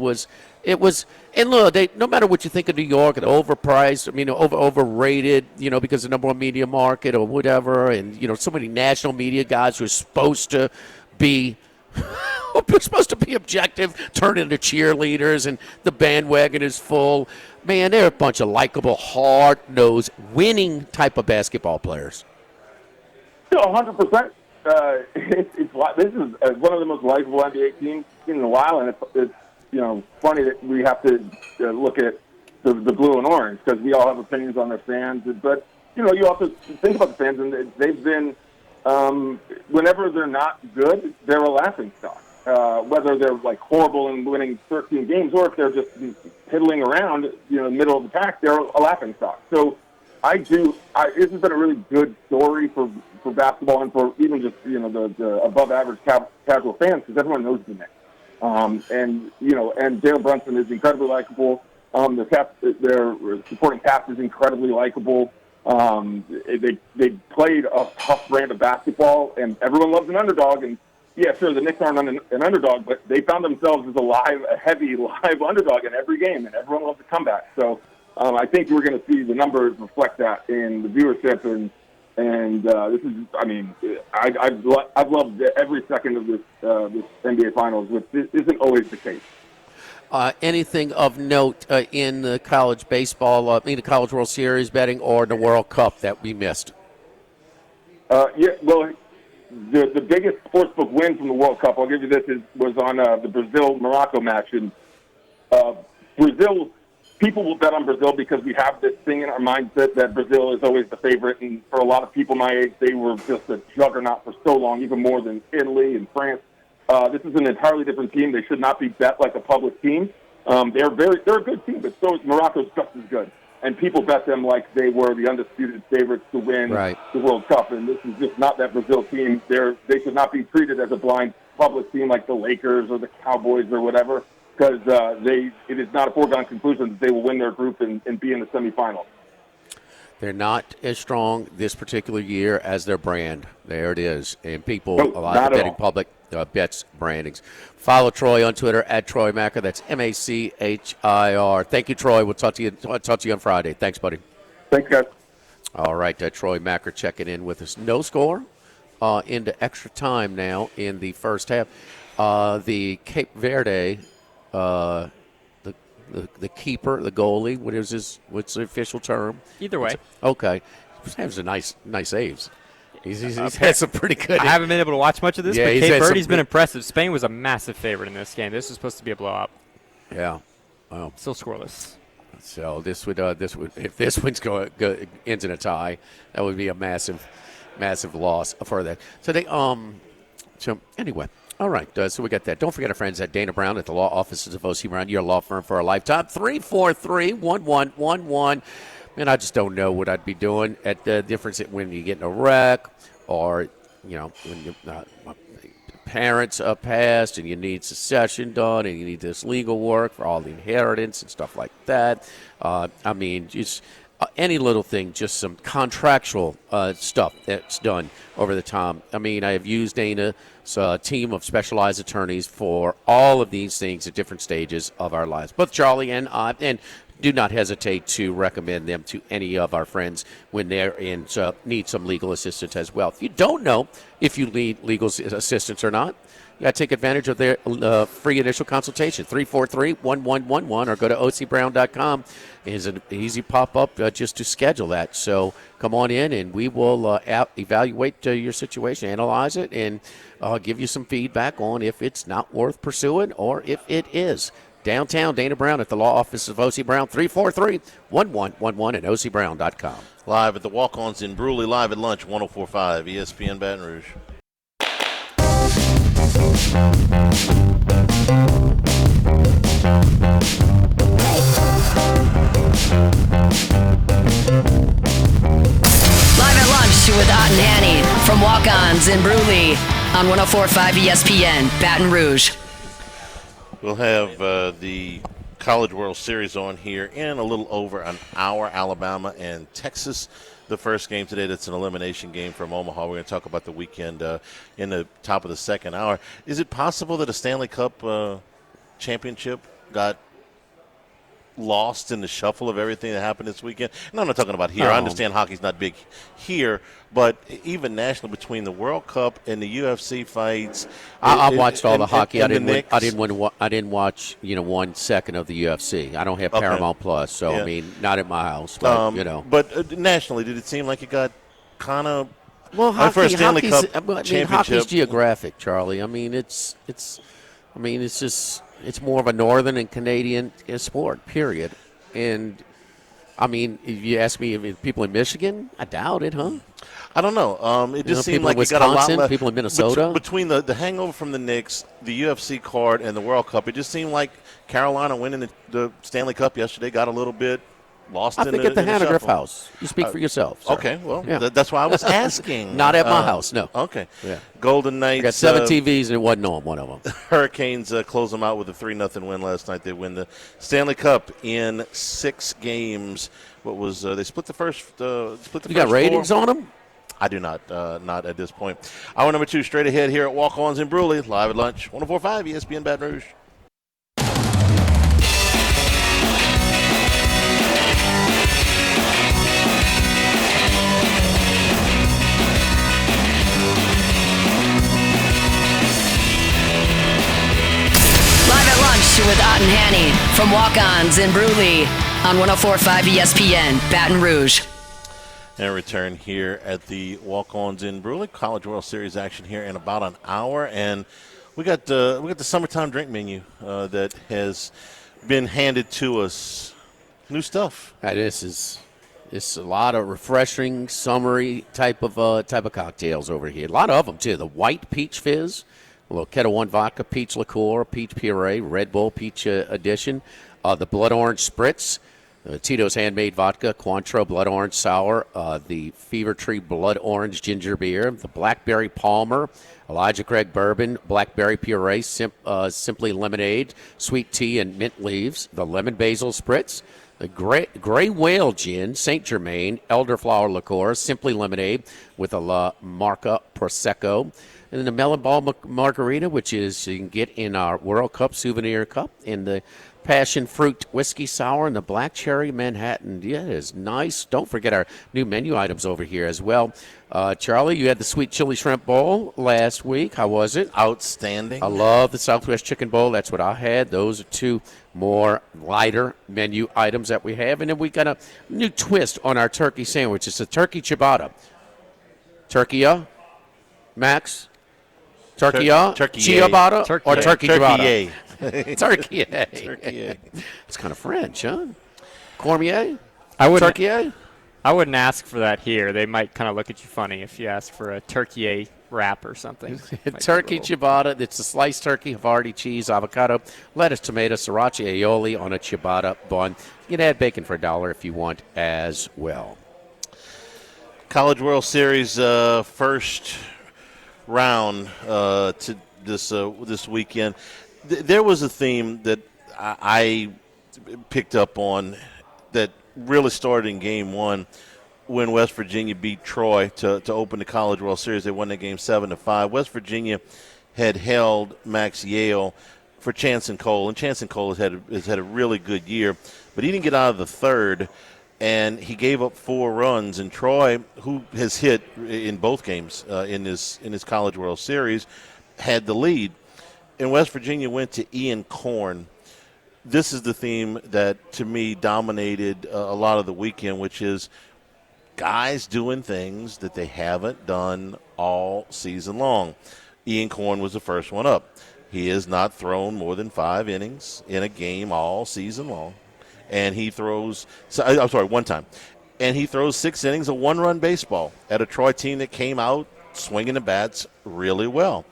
it was. And look, no matter what you think of New York, they're overpriced. I mean, overrated, because of the number one media market or whatever, and so many national media guys who are supposed to be. We're supposed to be objective, turn into cheerleaders, and the bandwagon is full. Man, they're a bunch of likable, hard-nosed, winning type of basketball players. 100%. This is one of the most likable NBA teams in a while, and it's funny that we have to look at the blue and orange, because we all have opinions on their fans. But, you know, you also think about the fans, and they've been, whenever they're not good, they're a laughingstock. Whether they're like horrible and winning 13 games, or if they're just piddling around, you know, middle of the pack, they're a laughingstock. So this has been a really good story for basketball and for even just, you know, the above average casual fans, because everyone knows the Knicks. And Jalen Brunson is incredibly likable. Their supporting cast is incredibly likable. They played a tough brand of basketball, and everyone loves an underdog. And yeah, sure, the Knicks aren't an underdog, but they found themselves as a heavy live underdog in every game, and everyone loves a comeback. So I think we're going to see the numbers reflect that in the viewership, and this is, I mean, I've loved every second of this NBA Finals, which isn't always the case. Anything of note in the college baseball, the College World Series betting, or the World Cup that we missed? Well, the biggest sportsbook win from the World Cup, I'll give you this, was on the Brazil-Morocco match. And Brazil, people will bet on Brazil because we have this thing in our mindset that Brazil is always the favorite. And for a lot of people my age, they were just a juggernaut for so long, even more than Italy and France. This is an entirely different team. They should not be bet like a public team. They're a good team, but so is Morocco's just as good. And people bet them like they were the undisputed favorites to win the World Cup. And this is just not that Brazil team. They should not be treated as a blind public team like the Lakers or the Cowboys or whatever, because it is not a foregone conclusion that they will win their group and be in the semifinals. They're not as strong this particular year as their brand. There it is. And people, a lot of the betting public bets brandings. Follow Troy on Twitter at Troy Macker. That's Machir. Thank you, Troy. We'll talk to you on Friday. Thanks, buddy. Thanks, guys. All right, Troy Macker checking in with us. No score into extra time now in the first half. The Cape Verde, the keeper, the goalie. What's the official term? Either way. Okay. He has a nice saves. He's had some pretty good. I haven't been able to watch much of this, but Cape Verde's been impressive. Spain was a massive favorite in this game. This was supposed to be a blowout. Yeah. Well, still scoreless. So this would if this one's go ends in a tie, that would be a massive loss for that. So anyway. All right, so we got that. Don't forget our friends at Dana Brown at the law offices of O.C. Brown, your law firm for a lifetime. 343-1111. Man, I just don't know what I'd be doing at the difference when you get in a wreck, or when your parents are passed and you need succession done and you need this legal work for all the inheritance and stuff like that. Just any little thing, just some contractual stuff that's done over the time. I have used Dana's team of specialized attorneys for all of these things at different stages of our lives. Both Charlie and I, and do not hesitate to recommend them to any of our friends when they're need some legal assistance as well. If you don't know if you need legal assistance or not, you got to take advantage of their free initial consultation, 343-1111, or go to ocbrown.com. It's an easy pop-up just to schedule that. So come on in, and we will evaluate your situation, analyze it, and give you some feedback on if it's not worth pursuing or if it is. Downtown, Dana Brown at the law office of O.C. Brown, 343-1111 at ocbrown.com. Live at the Walk-Ons in Bruley, live at lunch, 104.5 ESPN Baton Rouge. Live at lunch with Ott and Hanny from Walk-Ons in Bruley on 104.5 ESPN Baton Rouge. We'll have the College World Series on here in a little over an hour. Alabama and Texas, the first game today. That's an elimination game from Omaha. We're going to talk about the weekend in the top of the second hour. Is it possible that a Stanley Cup championship got lost in the shuffle of everything that happened this weekend? And I'm not talking about here. I understand hockey's not big here, but even nationally, between the World Cup and the UFC fights, I watched all the hockey. I didn't watch 1 second of the UFC. I don't have Paramount Plus, so not at my house. But But nationally, did it seem like it got kind of hockey's championship? Geographic, Charlie. It's more of a northern and Canadian sport, period. And, I mean, if you ask me if people in Michigan, I doubt it, huh? I don't know. It just seemed like it got a lot less. People in Minnesota. Between the hangover from the Knicks, the UFC card, and the World Cup, it just seemed like Carolina winning the Stanley Cup yesterday got a little bit lost in the I think at the Hannah Griff shuffle. house. You speak for yourself, sir. Okay, well, that's why I was asking. Not at my house, no. Okay. Yeah. Golden Knights. I got 7 TVs, and it wasn't on one of them. Hurricanes close them out with a 3-0 win last night. They win the Stanley Cup in 6 games. What was they split the first? You got ratings 4. on them? I do not at this point. Hour number 2 straight ahead here at Walk-Ons in Bruley, live at lunch, 104.5 ESPN Baton Rouge. Live at lunch with Ott and Hanny from Walk-Ons in Bruley on 104.5 ESPN Baton Rouge. And return here at the Walk-Ons in Bruley. College World Series action here in about an hour, and we got the summertime drink menu that has been handed to us. New stuff. It's a lot of refreshing, summery type of cocktails over here. A lot of them too. The white peach fizz, a little Ketel One vodka, peach liqueur, peach puree, Red Bull peach edition, the blood orange spritz. Tito's Handmade Vodka, Cointreau Blood Orange Sour, the Fever Tree Blood Orange Ginger Beer, the Blackberry Palmer, Elijah Craig Bourbon, Blackberry Puree, Simply Lemonade, Sweet Tea and Mint Leaves, the Lemon Basil Spritz, the Gray Whale Gin, St. Germain, Elderflower Liqueur, Simply Lemonade with a La Marca Prosecco, and then the Melon Ball Margarita, which is you can get in our World Cup souvenir cup, in the Passion Fruit Whiskey Sour and the Black Cherry Manhattan. Yeah, it is nice. Don't forget our new menu items over here as well. Charlie, you had the Sweet Chili Shrimp Bowl last week. How was it? Outstanding. I love the Southwest Chicken Bowl. That's what I had. Those are 2 more lighter menu items that we have. And then we got a new twist on our turkey sandwich. It's a turkey ciabatta. Turkey-a, Max? Turkey-a? Ciabatta? Turkey or turkey ciabatta? Turkey. Turkey. It's kind of French, huh? Cormier? I wouldn't ask for that here. They might kind of look at you funny if you ask for a turkey wrap or something. Turkey ciabatta. It's a sliced turkey, Havarti cheese, avocado, lettuce, tomato, sriracha, aioli on a ciabatta bun. You can add bacon for $1 if you want as well. College World Series first round to this weekend. There was a theme that I picked up on that really started in Game 1 when West Virginia beat Troy to open the College World Series. They won that game 7-5. West Virginia had held Max Yale for Chanson Cole, and Chanson Cole has had a really good year, but he didn't get out of the third, and he gave up 4 runs. And Troy, who has hit in both games in this College World Series, had the lead. And West Virginia went to Ian Korn. This is the theme that, to me, dominated a lot of the weekend, which is guys doing things that they haven't done all season long. Ian Korn was the first one up. He has not thrown more than 5 innings in a game all season long. And he throws – one time. And he throws 6 innings of 1-run baseball at a Troy team that came out swinging the bats really well.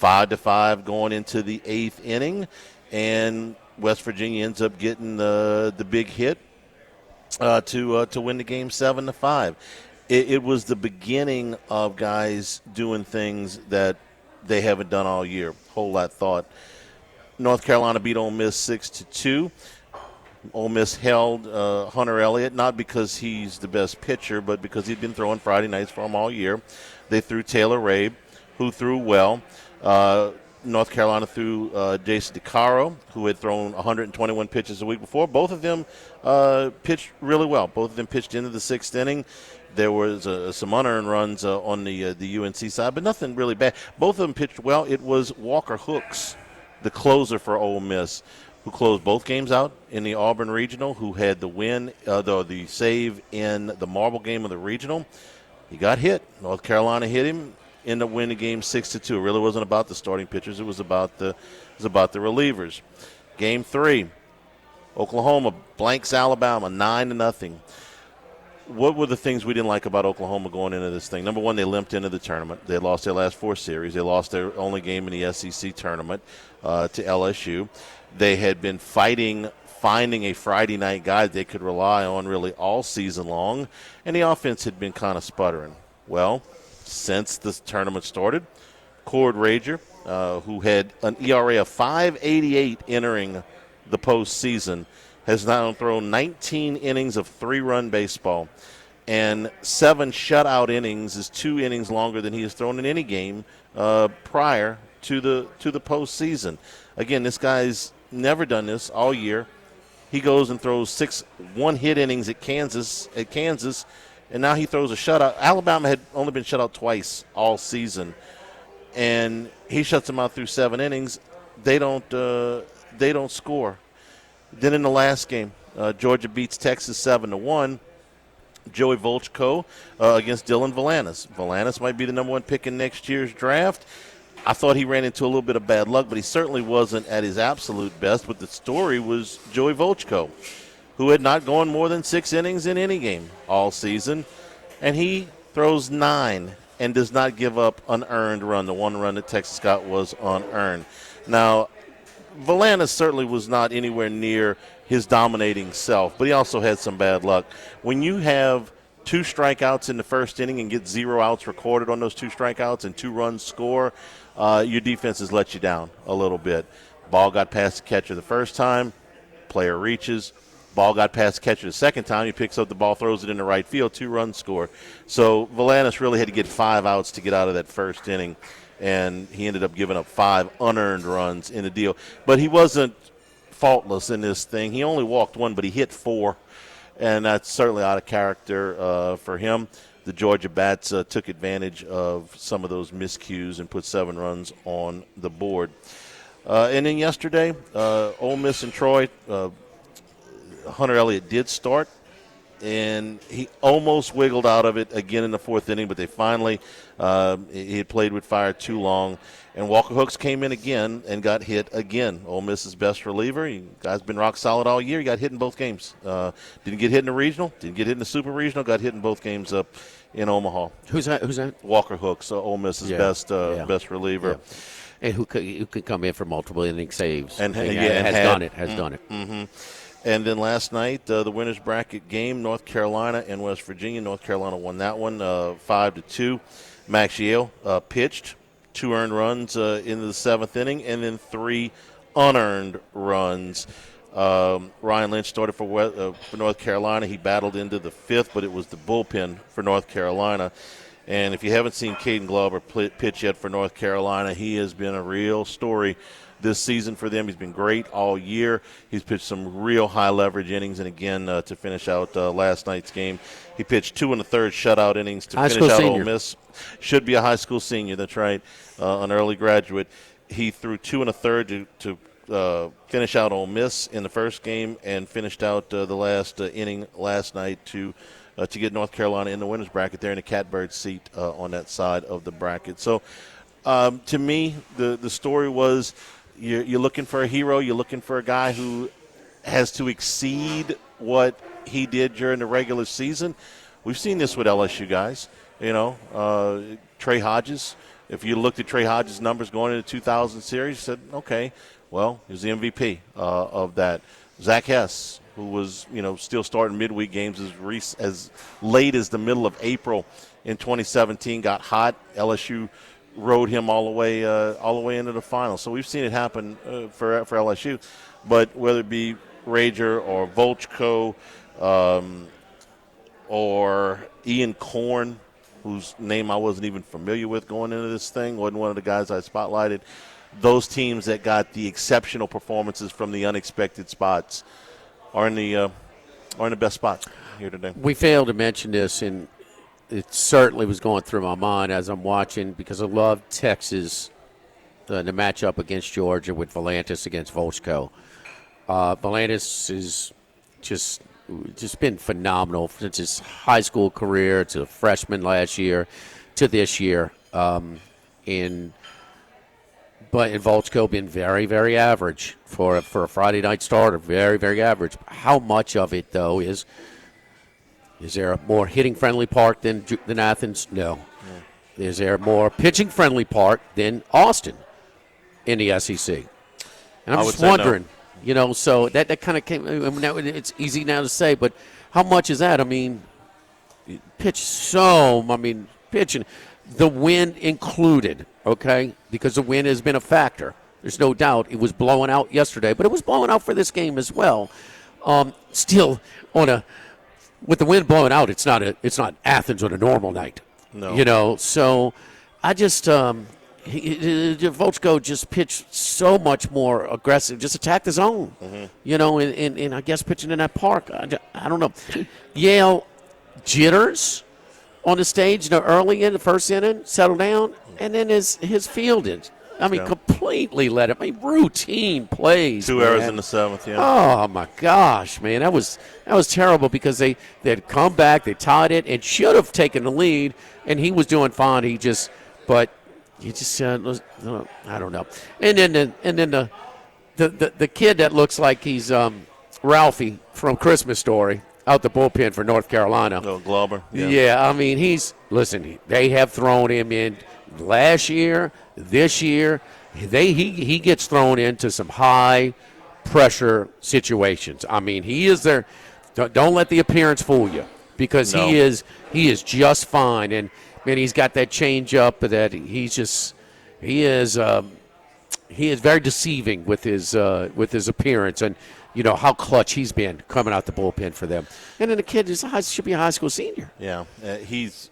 5-5 going into the 8th inning, and West Virginia ends up getting the big hit to win the game 7-5. It was the beginning of guys doing things that they haven't done all year. Whole lot thought. North Carolina beat Ole Miss 6-2. Ole Miss held Hunter Elliott, not because he's the best pitcher, but because he'd been throwing Friday nights for them all year. They threw Taylor Rabe, who threw well. North Carolina threw Jason DeCaro, who had thrown 121 pitches a week before. Both of them pitched really well. Both of them pitched into the 6th inning. There was some unearned runs on the UNC side, but nothing really bad. Both of them pitched well. It was Walker Hooks, the closer for Ole Miss, who closed both games out in the Auburn Regional, who had the win, the save in the Marble game of the Regional. He got hit. North Carolina hit him. Ended up winning the game 6-2. It really wasn't about the starting pitchers. It was about the relievers. Game 3, Oklahoma blanks Alabama 9-0. What were the things we didn't like about Oklahoma going into this thing? Number one, they limped into the tournament. They lost their last 4 series. They lost their only game in the SEC tournament to LSU. They had been finding a Friday night guy they could rely on really all season long, and the offense had been kind of sputtering. Well, since this tournament started, Cord Rager, who had an ERA of 5.88 entering the postseason, has now thrown 19 innings of 3-run baseball, and 7 shutout innings is 2 innings longer than he has thrown in any game prior to the postseason. Again, this guy's never done this all year. He goes and throws 6 one-hit innings at Kansas, and now he throws a shutout. Alabama had only been shut out twice all season, and he shuts them out through 7 innings. They don't score. Then in the last game, Georgia beats Texas 7-1. Joey Volchko against Dylan Valanis. Valanis might be the number 1 pick in next year's draft. I thought he ran into a little bit of bad luck, but he certainly wasn't at his absolute best. But the story was Joey Volchko, who had not gone more than 6 innings in any game all season, and he throws 9 and does not give up an earned run. The 1 run that Texas got was unearned. Now, Valanis certainly was not anywhere near his dominating self, but he also had some bad luck. When you have 2 strikeouts in the first inning and get 0 outs recorded on those 2 strikeouts and 2 runs score, your defense has let you down a little bit. Ball got past the catcher the first time, player reaches. Ball got past the catcher the second time, he picks up the ball, throws it into right field, 2 runs score. So Valanis really had to get 5 outs to get out of that first inning, and he ended up giving up 5 unearned runs in the deal. But he wasn't faultless in this thing. He only walked 1, but he hit 4, and that's certainly out of character for him. The Georgia bats took advantage of some of those miscues and put 7 runs on the board. And then yesterday, Ole Miss and Troy, Hunter Elliott did start, and he almost wiggled out of it again in the 4th inning, but they finally he had played with fire too long. And Walker Hooks came in again and got hit again. Ole Miss's best reliever. He guy's been rock solid all year. He got hit in both games. Didn't get hit in the regional. Didn't get hit in the super regional. Got hit in both games up in Omaha. Who's that? Walker Hooks, Ole Miss's best reliever. Yeah. And who could come in for multiple inning saves. And has done it. Mm-hmm. And then last night, the winner's bracket game, North Carolina and West Virginia. North Carolina won that one 5-2. Max Yale pitched 2 earned runs into the 7th inning, and then 3 unearned runs. Ryan Lynch started for North Carolina. He battled into the 5th, but it was the bullpen for North Carolina. And if you haven't seen Caden Glover pitch yet for North Carolina, he has been a real story this season for them. He's been great all year. He's pitched some real high-leverage innings, and again, to finish out last night's game, he pitched 2 1/3 shutout innings to finish out Ole Miss. Should be a high school senior, that's right, an early graduate. He threw 2 1/3 to finish out Ole Miss in the first game and finished out the last inning last night to get North Carolina in the winner's bracket. They're in a catbird seat on that side of the bracket. So, to me, the story was you're looking for a hero. You're looking for a guy who has to exceed what he did during the regular season. We've seen this with LSU guys. Trey Hodges. If you looked at Trey Hodges' numbers going into the 2000 series, you said, okay, well, he was the MVP of that. Zach Hess, who was, still starting midweek games as late as the middle of April in 2017, got hot. LSU rode him all the way into the finals. So we've seen it happen for LSU. But whether it be Rager or Volchko or Ian Korn, whose name I wasn't even familiar with going into this thing, wasn't one of the guys I spotlighted, those teams that got the exceptional performances from the unexpected spots are in the best spot here today. We failed to mention this, and it certainly was going through my mind as I'm watching, because I love Texas, the matchup against Georgia with Volantis against Volchko. Volantis is just been phenomenal since his high school career to freshman last year to this year. And But in Volchko been very, very average for a Friday night starter. Very, very average. How much of it, though, is there a more hitting-friendly park than Athens? No. Yeah. Is there a more pitching-friendly park than Austin in the SEC? And I'm just wondering, so that kind of came. Now it's easy now to say, but how much is that? I mean, pitching, the wind included, okay, because the wind has been a factor. There's no doubt it was blowing out yesterday, but it was blowing out for this game as well. Still, with the wind blowing out, it's not Athens on a normal night. No, so I just Volchko just pitched so much more aggressive, just attacked the zone. Mm-hmm. And I guess pitching in that park, I don't know. Yale jitters on the stage, early in the first inning, settle down, and then his fielding. Completely let it. Routine plays. 2 errors in the 7th. Yeah. Oh my gosh, man, that was terrible because they had come back, they tied it, and should have taken the lead, and he was doing fine. I don't know. And then the kid that looks like he's Ralphie from Christmas Story out the bullpen for North Carolina. No, Glauber. Yeah, they have thrown him in last year, this year. He gets thrown into some high pressure situations. He is there. Don't let the appearance fool you, because he is just fine. And man, he's got that change up that he is very deceiving with his appearance, and how clutch he's been coming out the bullpen for them. And then the kid should be a high school senior. Yeah, he's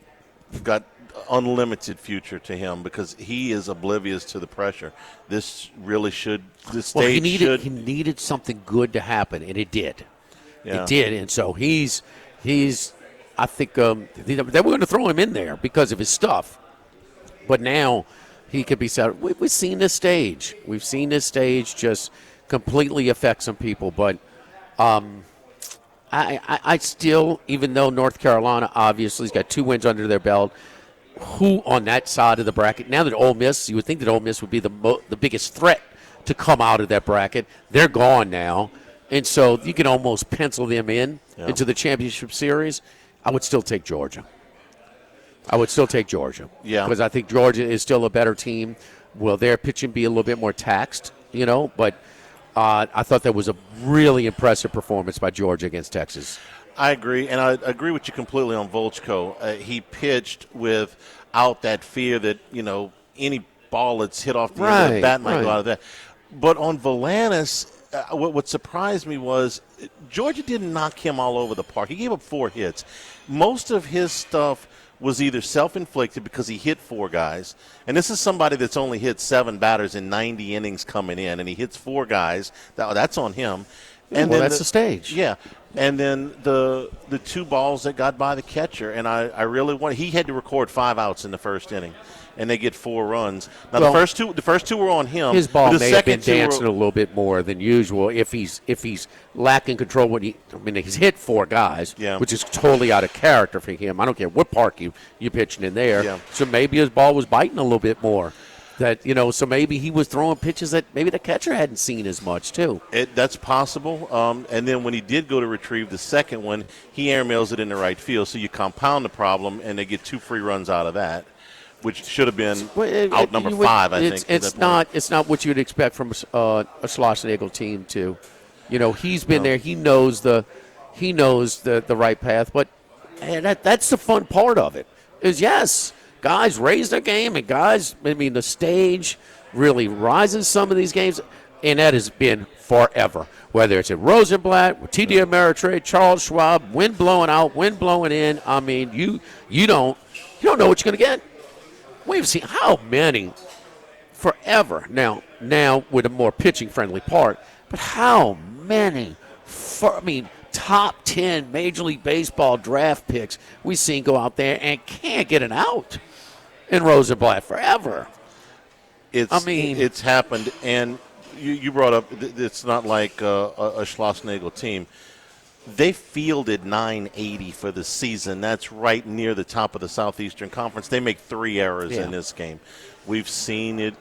got unlimited future to him because he is oblivious to the pressure. This stage he needed something good to happen, and it did. Yeah. It did, and so he's. I think they were going to throw him in there because of his stuff, but now he could be set. We've seen this stage. We've seen this stage just completely affect some people, but I still, even though North Carolina obviously has got 2 wins under their belt, who on that side of the bracket, now that Ole Miss, you would think that Ole Miss would be the biggest threat to come out of that bracket. They're gone now, and so you can almost pencil them into the championship series. I would still take Georgia. Yeah. Because I think Georgia is still a better team. Will their pitching be a little bit more taxed, but I thought that was a really impressive performance by Georgia against Texas. I agree, and I agree with you completely on Volchko. He pitched without that fear that, any ball that's hit off the end of the bat might go out of that. But on Valanis, what surprised me was Georgia didn't knock him all over the park. He gave up 4 hits. Most of his stuff was either self-inflicted because he hit 4 guys, and this is somebody that's only hit 7 batters in 90 innings coming in, and he hits 4 guys. That's on him. And that's the stage. Yeah. And then the 2 balls that got by the catcher, and I really wanted – he had to record 5 outs in the first inning, and they get 4 runs. Now, the first two were on him. His ball may have been dancing a little bit more than usual if he's lacking control. He's hit 4 guys, which is totally out of character for him. I don't care what park you're pitching in there. Yeah. So maybe his ball was biting a little bit more. So maybe he was throwing pitches that maybe the catcher hadn't seen as much, too. That's possible. And then when he did go to retrieve the second one, he airmails it in the right field. So you compound the problem, and they get 2 free runs out of that, which should have been out number 5, I think. It's not what you'd expect from a Schlossnagle team, too. He's been there. He knows the right path. But that's the fun part of it is, yes, guys raise their game, and the stage really rises some of these games, and that has been forever. Whether it's at Rosenblatt, with TD Ameritrade, Charles Schwab, wind blowing out, wind blowing in. You don't know what you're going to get. We've seen how many forever now with a more pitching-friendly park, but how many top 10 Major League Baseball draft picks we've seen go out there and can't get an out in Rosenblatt forever. It's happened, and you brought up it's not like a Schlossnagle team. They fielded 980 for the season. That's right near the top of the Southeastern Conference. They make 3 errors in this game. We've seen it.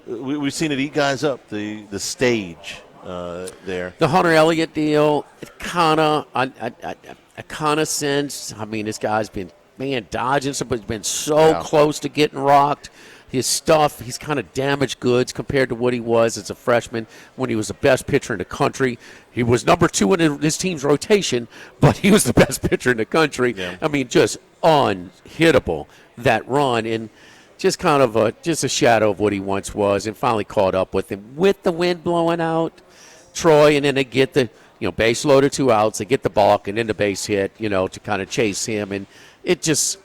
we've seen it eat guys up. The stage there. The Hunter Elliott deal, it kind of, I kind of sense. I mean, this guy's been dodging something, but he's been so close to getting rocked. His stuff, he's kind of damaged goods compared to what he was as a freshman when he was the best pitcher in the country. He was number 2 in his team's rotation, but he was the best pitcher in the country. Yeah. I mean, just unhittable, that run, and just kind of just a shadow of what he once was, and finally caught up with him with the wind blowing out. Troy, and then they get the base loaded, 2 outs. They get the balk and then the base hit, to kind of chase him, and it just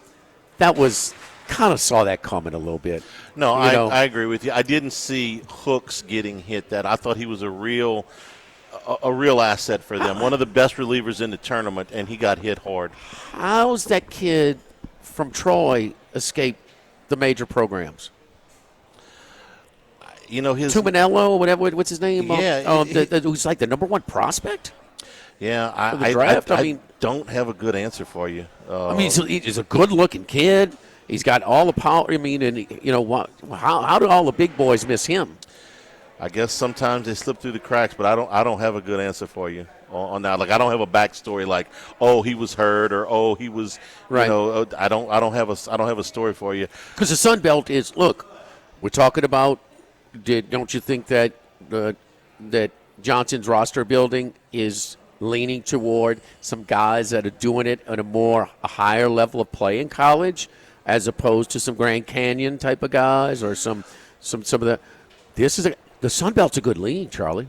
kind of saw that coming a little bit. No, I agree with you. I didn't see Hooks getting hit. That I thought he was a real asset for them. One of the best relievers in the tournament, and he got hit hard. How's that kid from Troy escape the major programs? His Tumanello, whatever. What's his name? Yeah, who's like the number 1 prospect. Yeah, I don't have a good answer for you. He's a good-looking kid. He's got all the power. I mean, and how do all the big boys miss him? I guess sometimes they slip through the cracks, but I don't have a good answer for you on that. Like, I don't have a backstory like, oh, he was hurt, or oh, he was right. I don't have a story for you. Because the Sun Belt is, look, we're talking about. Don't you think that that Johnson's roster building is leaning toward some guys that are doing it at a higher level of play in college, as opposed to some Grand Canyon type of guys, or some of the. The Sun Belt's a good league, Charlie.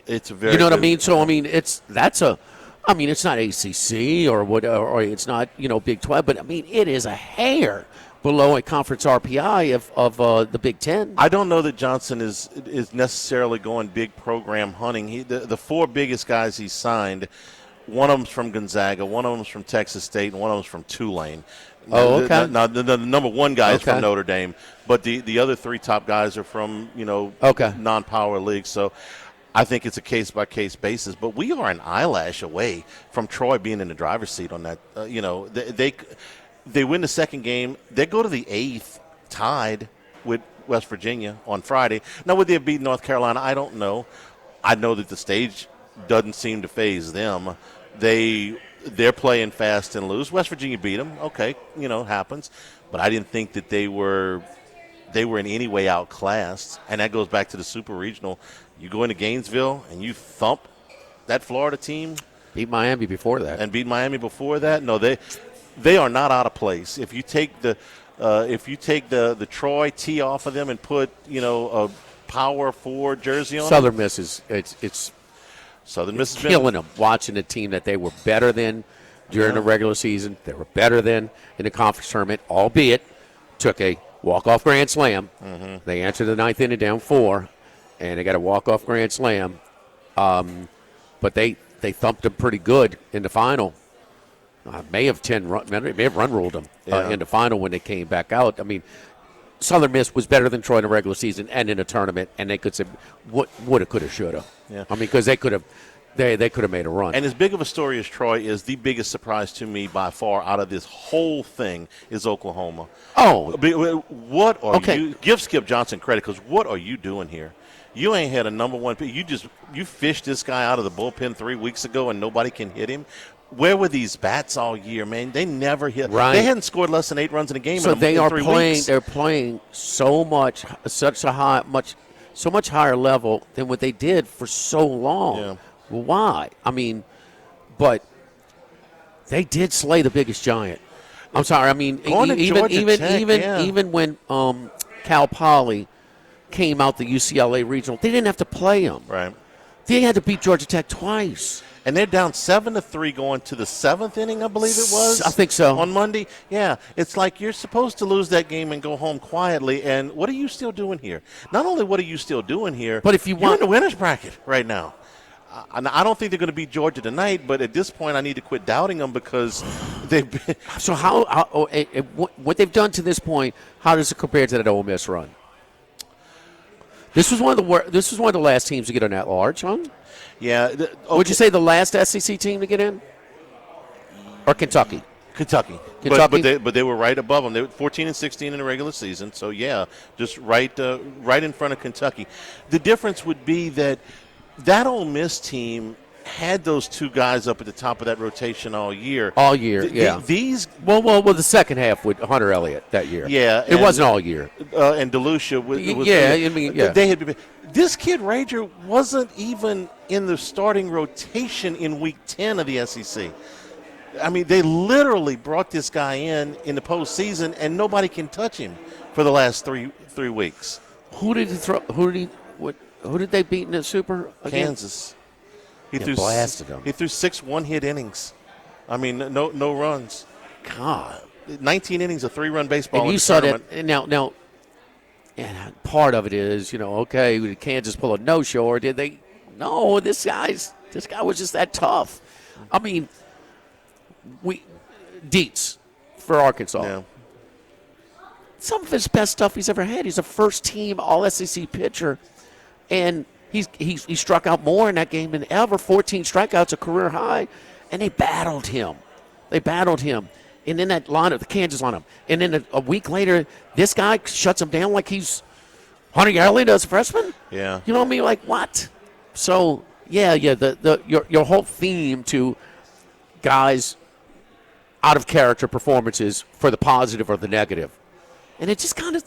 It's a very. You know what I mean? So it's not ACC or it's not Big 12, but it is a hair below a conference RPI of the Big Ten. I don't know that Johnson is necessarily going big program hunting. The 4 biggest guys he signed, one of them's from Gonzaga, one of them's from Texas State, and one of them's from Tulane. Oh, okay. Now, the number 1 guy is from Notre Dame, but the other 3 top guys are from non-power leagues. So I think it's a case-by-case basis. But we are an eyelash away from Troy being in the driver's seat on that. They win the second game. They go to the 8th tied with West Virginia on Friday. Now, would they have beaten North Carolina? I don't know. I know that the stage doesn't seem to faze them. They're playing fast and loose. West Virginia beat them. Okay, happens. But I didn't think that they were in any way outclassed. And that goes back to the Super Regional. You go into Gainesville and you thump that Florida team. Beat Miami before that. And beat Miami before that? No, they are not out of place. If you take the Troy tee off of them and put a power forward jersey on Southern Miss it's Southern Miss is killing them, watching a team that they were better than during the regular season. They were better than in the conference tournament, albeit took a walk-off grand slam. Mm-hmm. They answered the 9th inning down 4, and they got a walk-off grand slam. But they thumped them pretty good in the final. May have run ruled them in the final when they came back out. I mean, Southern Miss was better than Troy in the regular season and in a tournament, and they could say what woulda, coulda, shoulda. Yeah. I mean, because they could have made a run. And as big of a story as Troy is, the biggest surprise to me by far out of this whole thing is Oklahoma. Oh, what are you? Give Skip Johnson credit, because what are you doing here? You ain't had a number 1 pick. You fished this guy out of the bullpen 3 weeks ago, and nobody can hit him. Where were these bats all year, man? They never hit. Right. They hadn't scored less than 8 runs in a game. So in 3 weeks. They're playing so much higher level than what they did for so long. Yeah. Why? I mean, but they did slay the biggest giant. I'm sorry. I mean, even when Cal Poly came out the UCLA regional, they didn't have to play them. Right. They had to beat Georgia Tech twice. And they're down 7-3 going to the 7th inning, I believe it was. I think so. On Monday. Yeah, it's like you're supposed to lose that game and go home quietly. And what are you still doing here? Not only what are you still doing here, but if you're in the winner's bracket right now. I don't think they're going to beat Georgia tonight, but at this point I need to quit doubting them because they've been. So what they've done to this point, how does it compare to that Ole Miss run? This was one of the last teams to get on that large, huh? Yeah. Would you say the last SEC team to get in? Or Kentucky? Kentucky. But they were right above them. They were 14-16 in the regular season. So yeah, just right in front of Kentucky. The difference would be that Ole Miss team had those two guys up at the top of that rotation all year. All year, yeah. The second half with Hunter Elliott that year. Yeah, it wasn't all year. And DeLucia was. They had. This kid Rager wasn't even in the starting rotation in Week 10 of the SEC. I mean, they literally brought this guy in the postseason, and nobody can touch him for the last three weeks. Who did he throw? Who did they beat in the Super again? Kansas. He blasted them. He threw 6 one-hit innings. I mean, no runs. God, 19 innings of 3-run baseball. And you saw that now. And part of it is, okay, did Kansas pull a no-show or did they? No, this guy was just that tough. I mean, Dietz for Arkansas. Yeah. Some of his best stuff he's ever had. He's a first-team All-SEC pitcher, and he struck out more in that game than ever. 14 strikeouts, a career high, and they battled him. And then that lineup, the Kansas lineup. And then a week later, this guy shuts him down like he's Hunter Elliott as a freshman? Yeah. You know what I mean? Like, what? So, yeah, your whole theme to guys out of character performances for the positive or the negative. And it just kind of,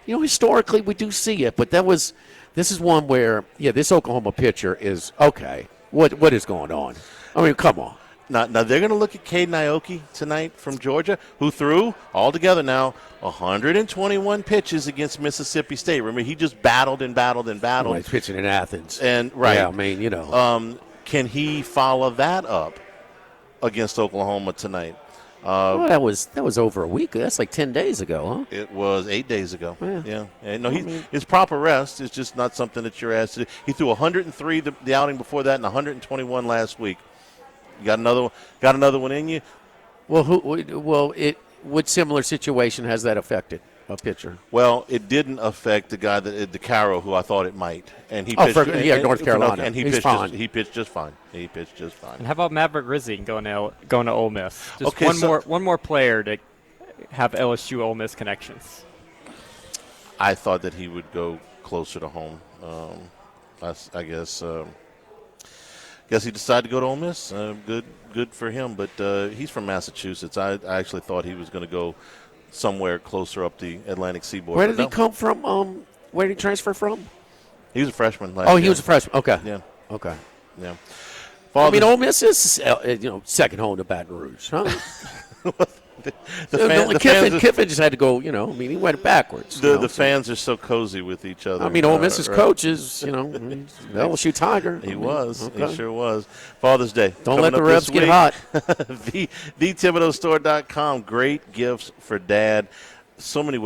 historically we do see it. But this is one where, this Oklahoma pitcher is, okay, what is going on? I mean, come on. Now they're going to look at Caden Aoki tonight from Georgia, who threw altogether now 121 pitches against Mississippi State. Remember, he just battled and battled and battled. He's pitching in Athens. And right, yeah, I mean, can he follow that up against Oklahoma tonight? Well, that was over a week. That's like 10 days ago, huh? It was 8 days ago. Yeah. And no, his proper rest is just not something that you're asked to do. He threw 103 the outing before that and 121 last week. You got another one in you? Well, what similar situation has that affected a pitcher? Well, it didn't affect the guy DeCaro, who I thought it might, and he pitched. North Carolina, and he pitched just fine. He pitched just fine. And how about Maverick Rizzi going to Ole Miss? Just one more player to have LSU Ole Miss connections. I thought that he would go closer to home. I guess. Guess he decided to go to Ole Miss. Good for him. But he's from Massachusetts. I actually thought he was going to go somewhere closer up the Atlantic seaboard. Where did he come from? Where did he transfer from? He was a freshman last year. He was a freshman. Okay. Yeah. Okay. Yeah. Ole Miss is second home to Baton Rouge, huh? Kiffin just had to go, he went backwards. The fans are so cozy with each other. I mean, Ole Miss's coach is, LSU Tiger. He was. Okay. He sure was. Father's Day. Don't let the Rebs get hot. TheThibodeauStore.com. Great gifts for Dad. So many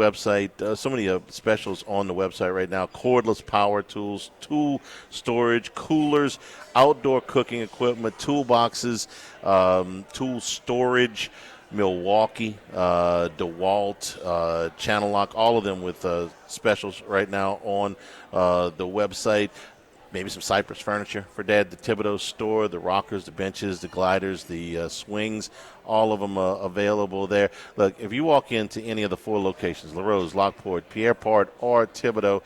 specials on the website right now. Cordless power tools, tool storage, coolers, outdoor cooking equipment, toolboxes, tool storage, Milwaukee, DeWalt, Channel Lock, all of them with specials right now on the website. Maybe some Cypress furniture for Dad. The Thibodeau store, the rockers, the benches, the gliders, the swings, all of them available there. Look, if you walk into any of the 4 locations, LaRose, Lockport, Pierrepont, or Thibodeau,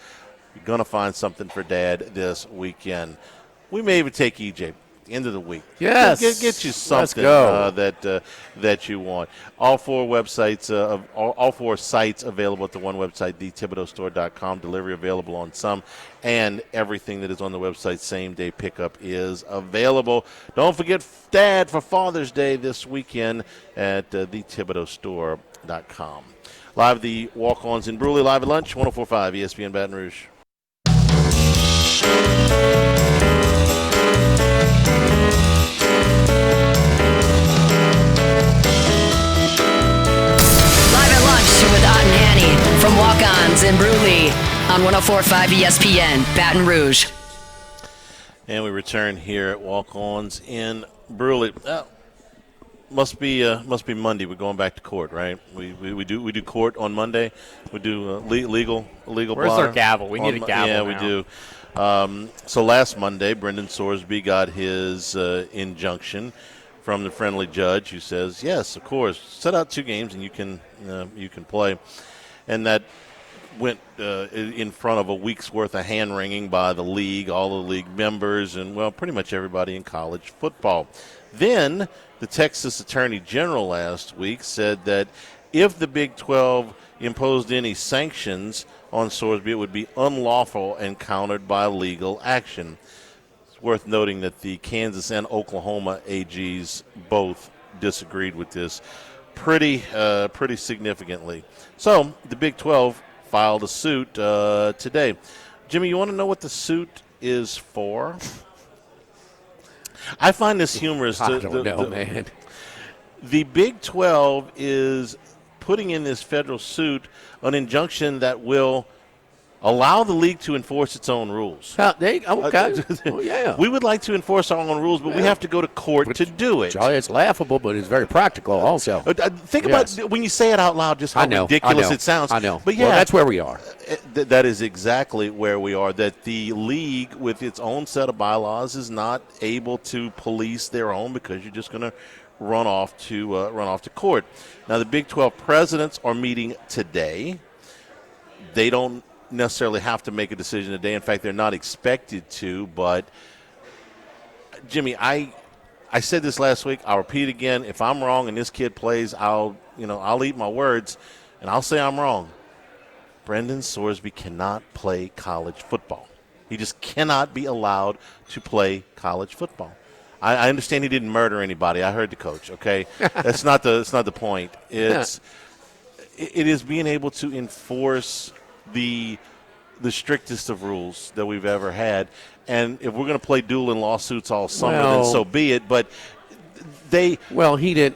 you're going to find something for Dad this weekend. We may even take EJ. End of the week. Yes. Get you something that you want. All 4 websites, all 4 sites available at the one website, TheThibodeauStore.com. Delivery available on some, and everything that is on the website, same-day pickup is available. Don't forget Dad for Father's Day this weekend at TheThibodeauStore.com. Live the walk-ons in Bruley, live at lunch, 104.5 ESPN Baton Rouge. With Ott and Annie from Walk-Ons in Bruley on 104.5 ESPN, Baton Rouge. And we return here at Walk-Ons in Bruley. Must be Monday. We're going back to court, right? We do court on Monday. We do legal. Where's our gavel? We need a gavel. Yeah, we do. So last Monday, Brendan Sorsby got his injunction from the friendly judge who says, yes, of course, set out 2 games and you can play. And that went in front of a week's worth of hand-wringing by the league, all the league members, and, well, pretty much everybody in college football. Then the Texas Attorney General last week said that if the Big 12 imposed any sanctions on Sorsby, it would be unlawful and countered by legal action. It's worth noting that the Kansas and Oklahoma AGs both disagreed with this pretty significantly. So the Big 12 filed a suit today. Jimmy, you want to know what the suit is for? I find this humorous. I don't know, man. The Big 12 is putting in this federal suit an injunction that will allow the league to enforce its own rules. Okay. Oh, yeah. We would like to enforce our own rules, but we have to go to court to do it. It's laughable, but it's very practical also. Think about when you say it out loud, just how ridiculous it sounds. I know. But yeah, well, that's where we are. That is exactly where we are, that the league with its own set of bylaws is not able to police their own because you're just going to run off to court. Now, the Big 12 presidents are meeting today. They don't necessarily have to make a decision today. In fact, they're not expected to. But, Jimmy, I said this last week. I'll repeat it again. If I'm wrong and this kid plays, I'll eat my words, and I'll say I'm wrong. Brendan Sorsby cannot play college football. He just cannot be allowed to play college football. I understand he didn't murder anybody. I heard the coach. Okay, that's not the point. It is being able to enforce the strictest of rules that we've ever had. And if we're going to play dueling lawsuits all summer, then so be it. But he did.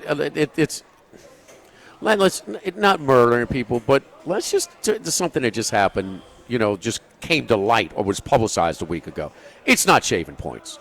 Let's not murdering people, but let's just something that just happened. Just came to light or was publicized a week ago. It's not shaving points.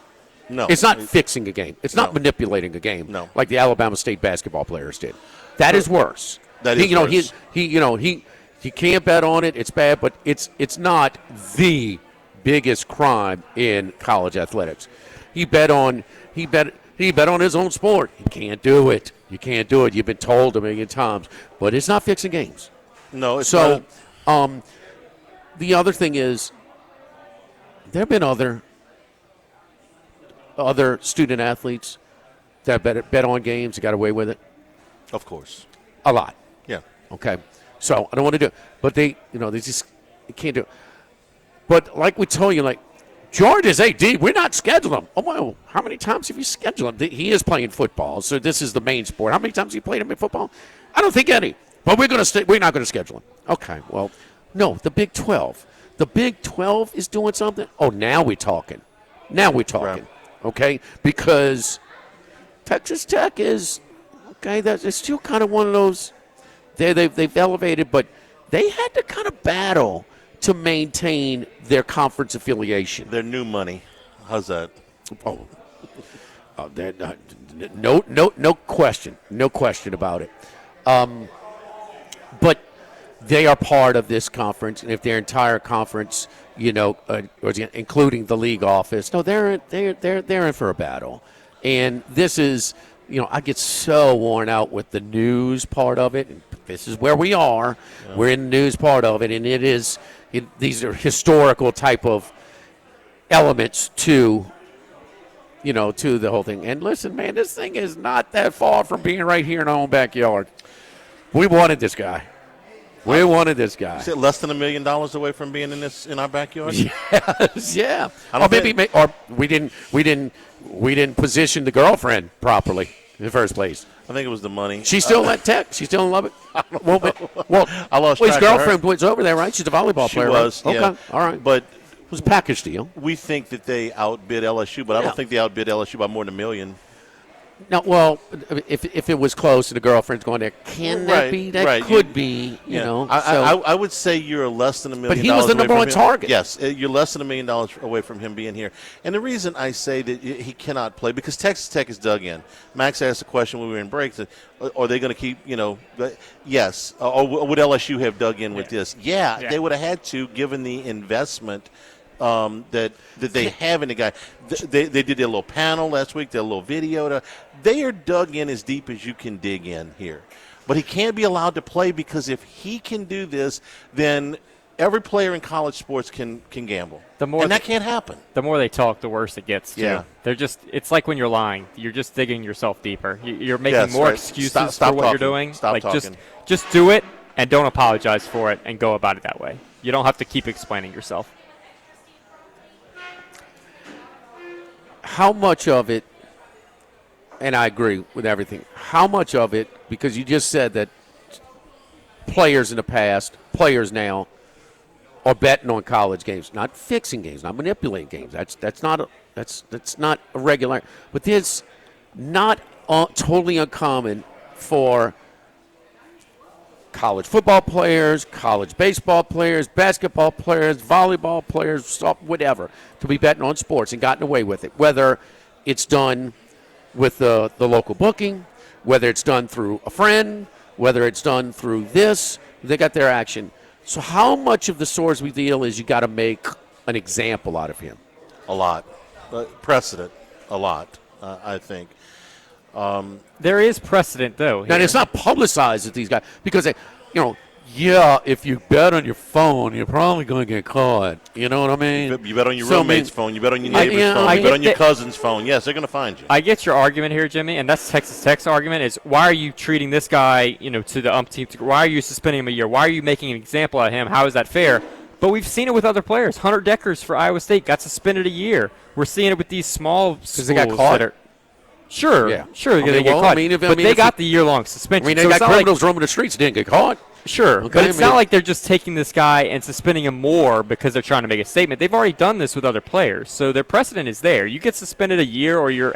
No, it's not fixing a game. It's not manipulating a game. No. Like the Alabama State basketball players did. That is worse. That is worse. He can't bet on it. It's bad, but it's not the biggest crime in college athletics. He bet on his own sport. He can't do it. You can't do it. You've been told a million times, but it's not fixing games. No, it's not. So, the other thing is, there have been other student athletes that bet on games and got away with it. Of course, a lot. Yeah. Okay. So I don't want to do it, but they just can't do it. But like we told you, like Georgia's AD, we're not scheduling him. Oh well, how many times have you scheduled him? He is playing football, so this is the main sport. How many times have you played him in football? I don't think any. But we're not going to schedule him. Okay. Well, no, the Big 12. The Big 12 is doing something. Oh, now we're talking. Right. Okay, because Texas Tech is That's still kind of one of those. They've elevated, but they had to kind of battle to maintain their conference affiliation. Their new money. How's that? No question about it. But they are part of this conference, and if their entire conference, including the league office, no, they're in for a battle. And this is, I get so worn out with the news part of it. And this is where we are. Yeah. We're in the news part of it, and these are historical type of elements to the whole thing. And listen, man, this thing is not that far from being right here in our own backyard. We wanted this guy. Is it less than $1 million away from being in our backyard? Yes, yeah. Or we didn't position the girlfriend properly in the first place. I think it was the money. She's still at Tech. She's still in love. I lost track his girlfriend was over there, right? She's a volleyball player. She was. Right? Yeah. Okay, all right. But it was a package deal. We think that they outbid LSU, but I don't think they outbid LSU by more than $1 million. No, well, if it was close and the girlfriend's going there, can that be? That could be, I would say you're less than $1 million. But he was the number one target. Yes, you're less than $1 million away from him being here. And the reason I say that he cannot play, because Texas Tech is dug in. Max asked a question when we were in breaks. Are they going to keep, yes. Or would LSU have dug in with this? Yeah, they would have had to, given the investment that they have in the guy. They did their little panel last week, their little video. They are dug in as deep as you can dig in here. But he can't be allowed to play because if he can do this, then every player in college sports can gamble. That can't happen. The more they talk, the worse it gets, too. Yeah. It's like when you're lying. You're just digging yourself deeper. You're making more excuses stop for talking. what you're doing. Stop talking. Just do it and don't apologize for it and go about it that way. You don't have to keep explaining yourself. How much of it, and I agree with everything, how much of it, because you just said that players in the past, players now, are betting on college games, not fixing games, not manipulating games. That's not a regular. But it's not totally uncommon for college football players, college baseball players, basketball players, volleyball players, whatever, to be betting on sports and gotten away with it. Whether it's done with the local booking, whether it's done through a friend, whether it's done through this, they got their action. So how much of the Sorsby deal is you got to make an example out of him? A lot. Precedent, a lot, I think. There is precedent, though. Now, it's not publicized that these guys, because, if you bet on your phone, you're probably going to get caught. You know what I mean? You bet on your roommate's phone. You bet on your neighbor's phone. You bet on your cousin's phone. Yes, they're going to find you. I get your argument here, Jimmy, and that's Texas Tech's argument is why are you treating this guy, to the umpteenth? Why are you suspending him a year? Why are you making an example out of him? How is that fair? But we've seen it with other players. Hunter Deckers for Iowa State got suspended a year. We're seeing it with these small schools. Because they got caught? Sure. They get caught. They got the year-long suspension. They got criminals roaming the streets didn't get caught. Sure, but it's not like they're just taking this guy and suspending him more because they're trying to make a statement. They've already done this with other players, so their precedent is there. You get suspended a year, or you're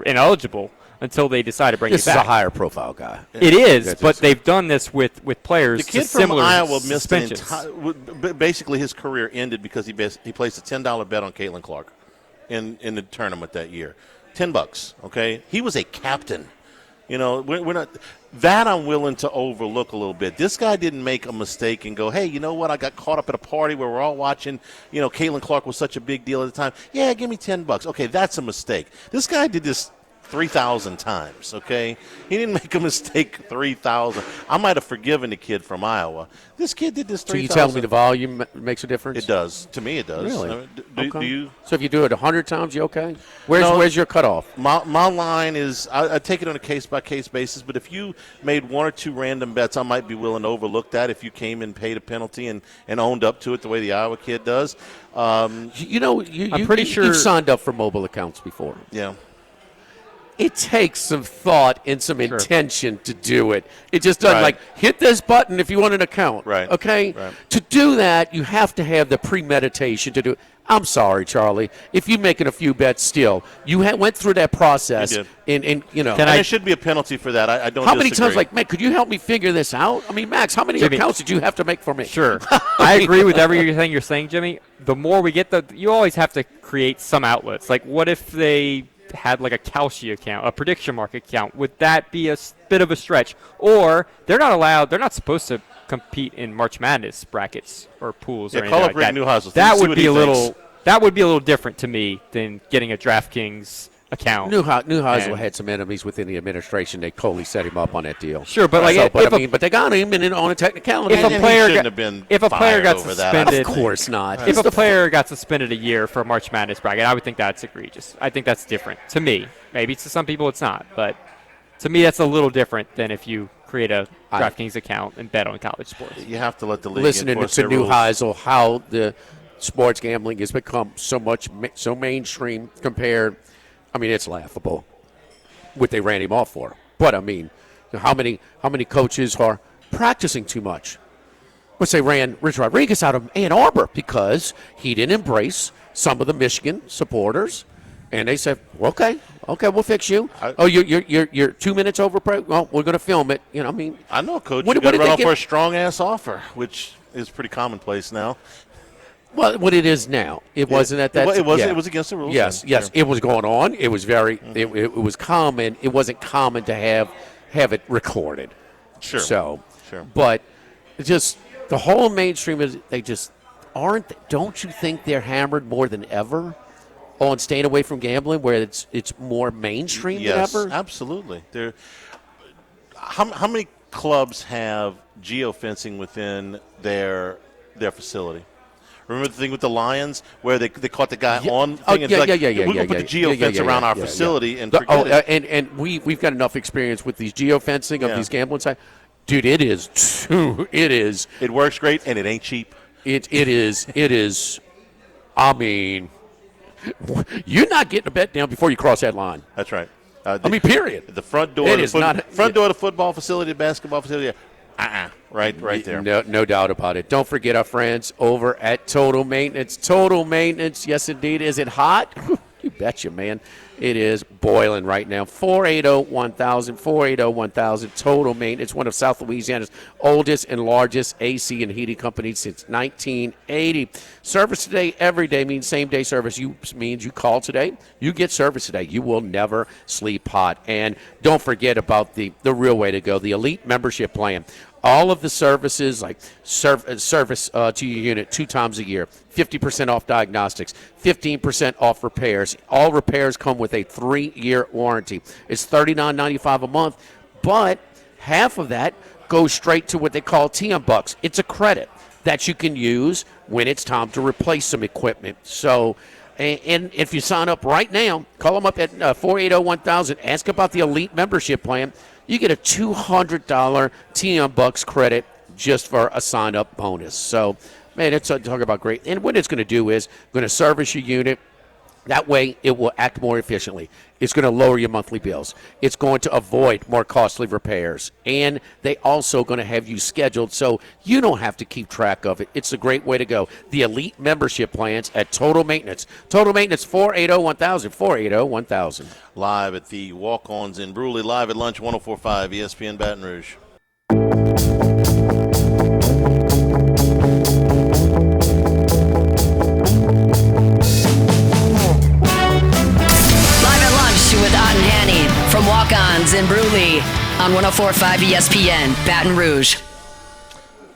ineligible until they decide to bring you back. This is a higher-profile guy. It is, but they've done this with players. The kid from Iowa missed basically his career ended because he placed a $10 bet on Caitlin Clark in the tournament that year. $10, okay? He was a captain. We're not that I'm willing to overlook a little bit. This guy didn't make a mistake and go, hey, you know what? I got caught up at a party where we're all watching. Caitlin Clark was such a big deal at the time. Yeah, give me $10. Okay, that's a mistake. This guy did this 3,000 times, okay? He didn't make a mistake 3,000. I might have forgiven the kid from Iowa. This kid did this 3,000. So you tell me the volume makes a difference? It does. To me, it does. Really? Do you? So if you do it 100 times, you okay? Where's your cutoff? My line is I take it on a case-by-case basis, but if you made one or two random bets, I might be willing to overlook that if you came and paid a penalty and owned up to it the way the Iowa kid does. I'm pretty sure you've signed up for mobile accounts before. Yeah. It takes some thought and some intention to do it. It just doesn't hit this button if you want an account. Right. Okay? Right. To do that, you have to have the premeditation to do it. I'm sorry, Charlie. If you're making a few bets still, you went through that process. You did. And there should be a penalty for that. I don't How many disagree. times, man, could you help me figure this out? I mean, Max, how many accounts did you have to make for me? Sure. I agree with everything you're saying, Jimmy. The more we get, you always have to create some outlets. Like, what if they had like a Kalshi account, a prediction market account? Would that be a bit of a stretch? Or they're not supposed to compete in March Madness brackets or pools or anything like that. That would be a little different to me than getting a DraftKings account. Neuheisel had some enemies within the administration. They totally set him up on that deal. Sure, but but they got him on a technicality. If a player got suspended, of course not. If a player got suspended a year for a March Madness bracket, I would think that's egregious. I think that's different to me. Maybe to some people it's not, but to me that's a little different than if you create a DraftKings account and bet on college sports. You have to let the league listening enforce to their rules. Neuheisel how the sports gambling has become so mainstream compared. I mean, it's laughable what they ran him off for. But I mean, how many coaches are practicing too much? Which they ran Rich Rodriguez out of Ann Arbor because he didn't embrace some of the Michigan supporters, and they said, "Okay, we'll fix you." You're 2 minutes over. Well, we're going to film it. I mean, I know a coach who got run off for a strong ass offer, which is pretty commonplace now. Well, what it is now, it wasn't at that. It was against the rules. Yes, Sure. It was going on. It was very. It was common. It wasn't common to have it recorded. Sure. So, but just the whole mainstream is don't you think they're hammered more than ever on staying away from gambling, where it's more mainstream than ever? Yes, absolutely. How many clubs have geofencing within their facility? Remember the thing with the Lions where they caught the guy on thing? We're going to put the geofence around our facility and forget it. And we've got enough experience with these geofencing of these gambling sites. Dude, it is. It works great, and it ain't cheap. It is. I mean, you're not getting a bet down before you cross that line. That's right. Period. The front door. Door to the football facility, the basketball facility. Right there. No doubt about it. Don't forget our friends over at Total Maintenance. Total Maintenance, yes, indeed. Is it hot? You betcha, man. It is boiling right now. 480-1000, 480-1000, Total Maintenance, one of South Louisiana's oldest and largest AC and heating companies since 1980. Service today, every day means same-day service. Means you call today, you get service today. You will never sleep hot. And don't forget about the real way to go, the Elite Membership Plan. All of the services, like service to your unit 2 times a year, 50% off diagnostics, 15% off repairs. All repairs come with a 3-year warranty. It's $39.95 a month, but half of that goes straight to what they call TM Bucks. It's a credit that you can use when it's time to replace some equipment. So, and if you sign up right now, call them up at 480-1000, ask about the Elite Membership Plan. You get a $200 TM Bucks credit just for a sign-up bonus. So, man, it's talk about great. And what it's going to do is going to service your unit. That way, it will act more efficiently. It's going to lower your monthly bills. It's going to avoid more costly repairs. And they also going to have you scheduled so you don't have to keep track of it. It's a great way to go. The Elite Membership Plans at Total Maintenance. Total Maintenance, 480-1000, 480-1000. Live at the Walk-Ons in Bruley, live at lunch, 104.5 ESPN Baton Rouge. With Ott and Hanny from Walk-Ons in Bruley on 104.5 ESPN, Baton Rouge.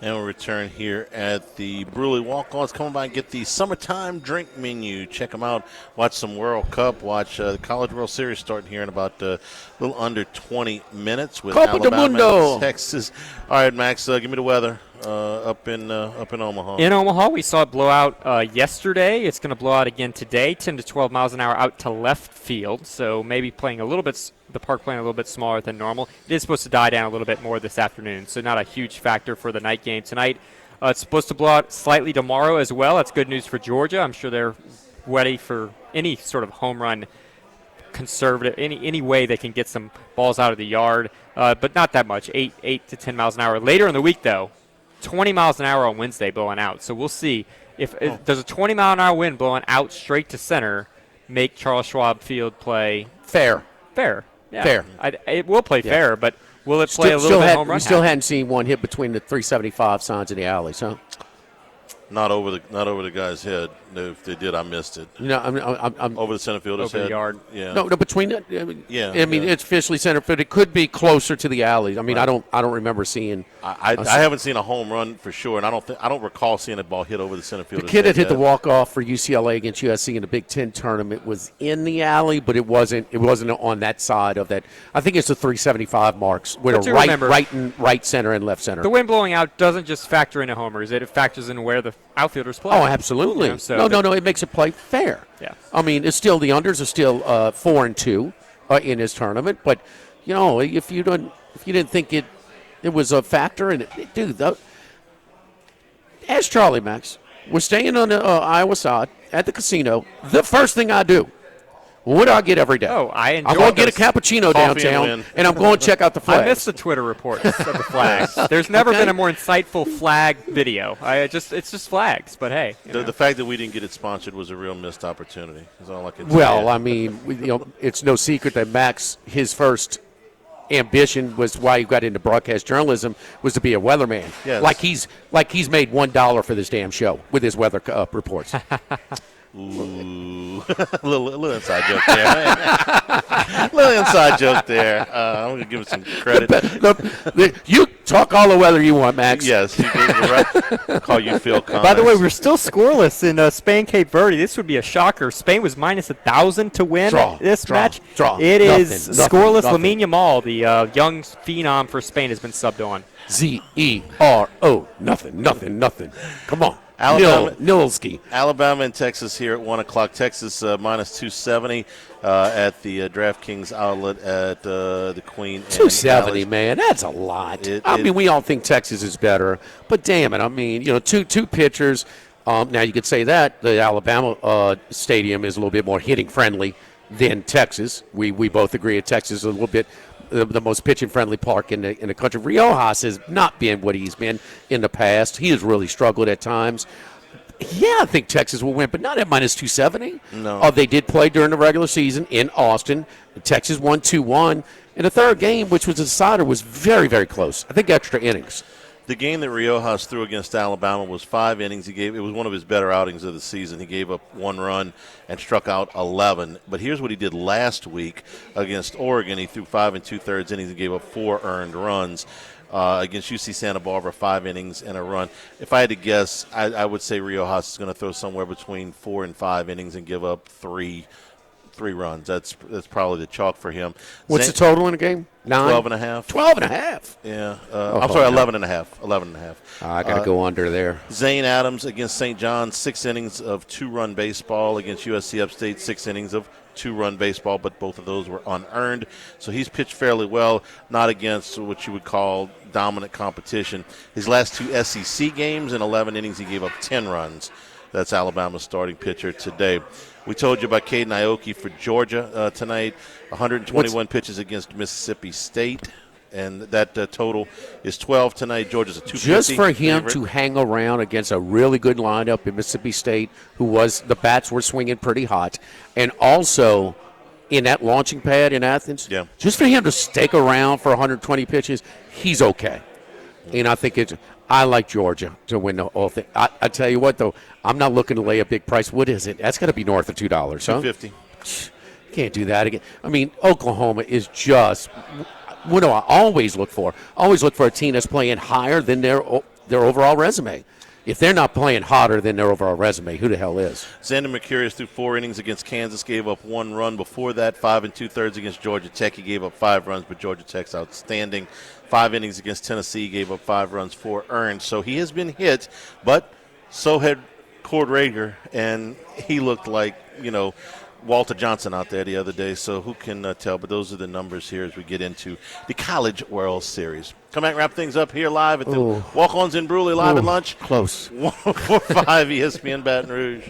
And we'll return here at the Bruley Walk-Ons. Come by and get the summertime drink menu. Check them out. Watch some World Cup. Watch the College World Series starting here in about a little under 20 minutes with Copa Alabama and Texas. All right, Max, give me the weather up in Omaha. In Omaha, we saw it blow out yesterday. It's going to blow out again today, 10 to 12 miles an hour out to left field. So maybe playing a little bit, the park playing a little bit smaller than normal. It is supposed to die down a little bit more this afternoon, so not a huge factor for the night game tonight. It's supposed to blow out slightly tomorrow as well. That's good news for Georgia. I'm sure they're ready for any sort of home run, conservative, any way they can get some balls out of the yard, but not that much, 8 to 10 miles an hour. Later in the week, though, 20 miles an hour on Wednesday blowing out. So we'll see if does a 20-mile-an-hour wind blowing out straight to center make Charles Schwab Field play fair. Yeah. Fair. It will play fair, but will it play a little bit home run? We still hadn't seen one hit between the 375 signs in the alleys, huh? Not over the guy's head. No, if they did, I missed it. You know, I'm over the center fielder's over head. the yard. Yeah. No, between it. I mean, it's officially center field. It could be closer to the alley. I mean, right. I don't remember seeing. I haven't seen a home run for sure, and I don't recall seeing a ball hit over the center fielder's head. The kid that hit yet. the walk off for UCLA against USC in the Big Ten tournament was in the alley, but it wasn't on that side of that. I think it's the 375 marks with a right center and left center. The wind blowing out doesn't just factor into homers; it factors in where the outfielders play. Oh, absolutely. No. It makes it play fair. Yeah. I mean, it's still the unders are still 4-2 in this tournament, but you know, if you didn't think it was a factor, and dude, ask Charlie Max. We're staying on the Iowa side at the casino. The first thing I do. What do I get every day? Oh, I'm going to get a cappuccino downtown, and I'm going to check out the flags. I missed the Twitter reports of the flags. There's never been a more insightful flag video. It's just flags, but hey. The fact that we didn't get it sponsored was a real missed opportunity. Is all I can say. Well, I mean, it's no secret that Max, his first ambition was why he got into broadcast journalism was to be a weatherman. Yes. Like he's made $1 for this damn show with his weather reports. Ooh, a little inside joke there. I'm going to give him some credit. Talk all the weather you want, Max. Yes, you did. Call you Phil Collins. By the way, we're still scoreless in Spain, Cape Verde. This would be a shocker. Spain was minus 1,000 to win this match. It is scoreless. Lamine Yamal, the young phenom for Spain, has been subbed on. Zero. Nothing. Come on. Nilski. Alabama and Texas here at 1 o'clock. Texas minus 270 at the DraftKings outlet at the Queen. 270, man. That's a lot. I mean, we all think Texas is better, but damn it. I mean, two pitchers. Now, you could say that the Alabama stadium is a little bit more hitting friendly than Texas. We both agree that Texas is a little bit the most pitching-friendly park in the country. Riojas has not been what he's been in the past. He has really struggled at times. Yeah, I think Texas will win, but not at minus 270. No. They did play during the regular season in Austin. Texas won 2-1. And the third game, which was a decider, was very, very close. I think extra innings. The game that Riojas threw against Alabama was 5 innings. It was one of his better outings of the season. He gave up 1 run and struck out 11. But here's what he did last week against Oregon. He threw 5 2/3 innings and gave up 4 earned runs. Against UC Santa Barbara, 5 innings and a run. If I had to guess, I would say Riojas is going to throw somewhere between 4 and 5 innings and give up three runs. That's probably the chalk for him. What's the total in the game? 9? 12.5. 12.5. Yeah. I'm sorry, 11.5. 11.5. I got to go under there. Zane Adams against St. John's, 6 innings of 2-run baseball. Against USC Upstate, 6 innings of 2-run baseball, but both of those were unearned. So he's pitched fairly well, not against what you would call dominant competition. His last 2 SEC games, in 11 innings, he gave up 10 runs. That's Alabama's starting pitcher today. We told you about Caden Aoki for Georgia tonight. 121 pitches against Mississippi State, and that total is 12 tonight. Georgia's a 250 Just for him favorite. to hang around against a really good lineup in Mississippi State, the bats were swinging pretty hot, and also in that launching pad in Athens, just for him to stick around for 120 pitches, he's okay. And I like Georgia to win the whole thing. I tell you what, though, I'm not looking to lay a big price. What is it? That's got to be north of $2, huh? $2.50. Can't do that again. I mean, Oklahoma is just what do I always look for? I always look for a team that's playing higher than their overall resume. If they're not playing hotter than their overall resume, who the hell is? Xander Mercurius threw 4 innings against Kansas, gave up 1 run. Before that, 5 2/3 against Georgia Tech. He gave up 5 runs, but Georgia Tech's outstanding. 5 innings against Tennessee, gave up 5 runs, 4 earned. So he has been hit, but so had Cord Rager, and he looked like, Walter Johnson out there the other day, so who can tell? But those are the numbers here as we get into the College World Series. Come back and wrap things up here live at the Walk-Ons in Bruley, live at lunch. Close. 104.5 ESPN Baton Rouge.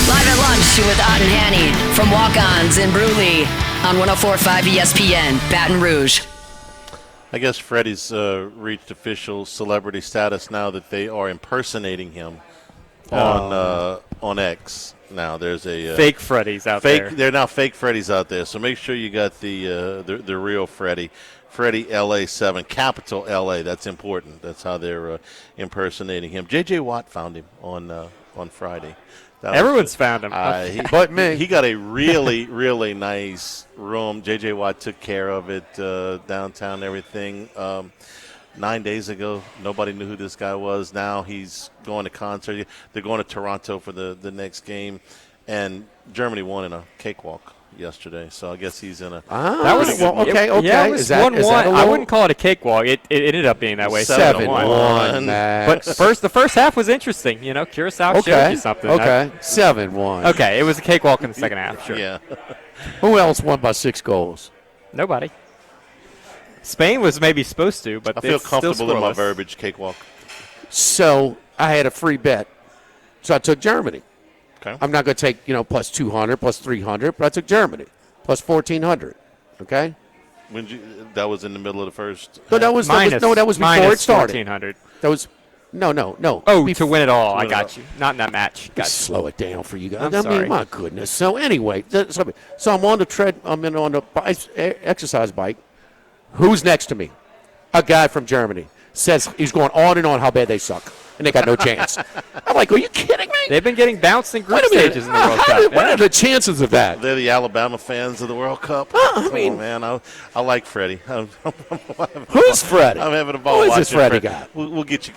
Live at lunch with Ott and Hanny from Walk-Ons in Bruley on 104.5 ESPN Baton Rouge. I guess Freddie's reached official celebrity status now that they are impersonating him on X. Now there's a fake Freddies out there. They're now fake Freddies out there. So make sure you got the real Freddie. Freddie LA7, capital LA. That's important. That's how they're impersonating him. J.J. Watt found him on Friday. Everyone's found him. But me. He got a really, really nice room. J.J. Watt took care of it, downtown and everything. 9 days ago, nobody knew who this guy was. Now he's going to concert. They're going to Toronto for the next game. And Germany won in a cakewalk yesterday, so I guess he's in a. That was okay. Yeah, it was 1-1. I wouldn't call it a cakewalk. It ended up being that way. 7-1. But the first half was interesting. Curacao showed you something. Okay, 7-1. Okay, it was a cakewalk in the second half. Sure. Yeah. Who else won by 6 goals? Nobody. Spain was maybe supposed to, but I feel it's still comfortable in my scoreless. verbiage, cakewalk. So I had a free bet, so I took Germany. Okay. I'm not going to take plus 200, plus 300, but I took Germany plus 1,400. Okay. That was in the middle of the first. No, that was before it started. 1,400. That was no. Oh, to win it all. I got you. Not in that match. Got you. Slow it down for you guys. I'm sorry. Mean, my goodness. So anyway, so I'm on the on the exercise bike. Who's next to me? A guy from Germany says he's going on and on how bad they suck. and they got no chance. I'm like, are you kidding me? They've been getting bounced in group stages in the World Cup. What are the chances of that? They're the Alabama fans of the World Cup. I mean, man, I like Freddie. Who's Freddie? I'm having a ball. Who is watching this Freddie guy? We'll get you.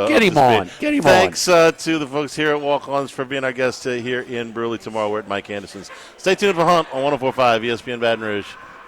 Get him on. Get him on. Thanks to the folks here at Walk-Ons for being our guests here in Burley tomorrow. We're at Mike Anderson's. Stay tuned for Hunt on 104.5 ESPN Baton Rouge.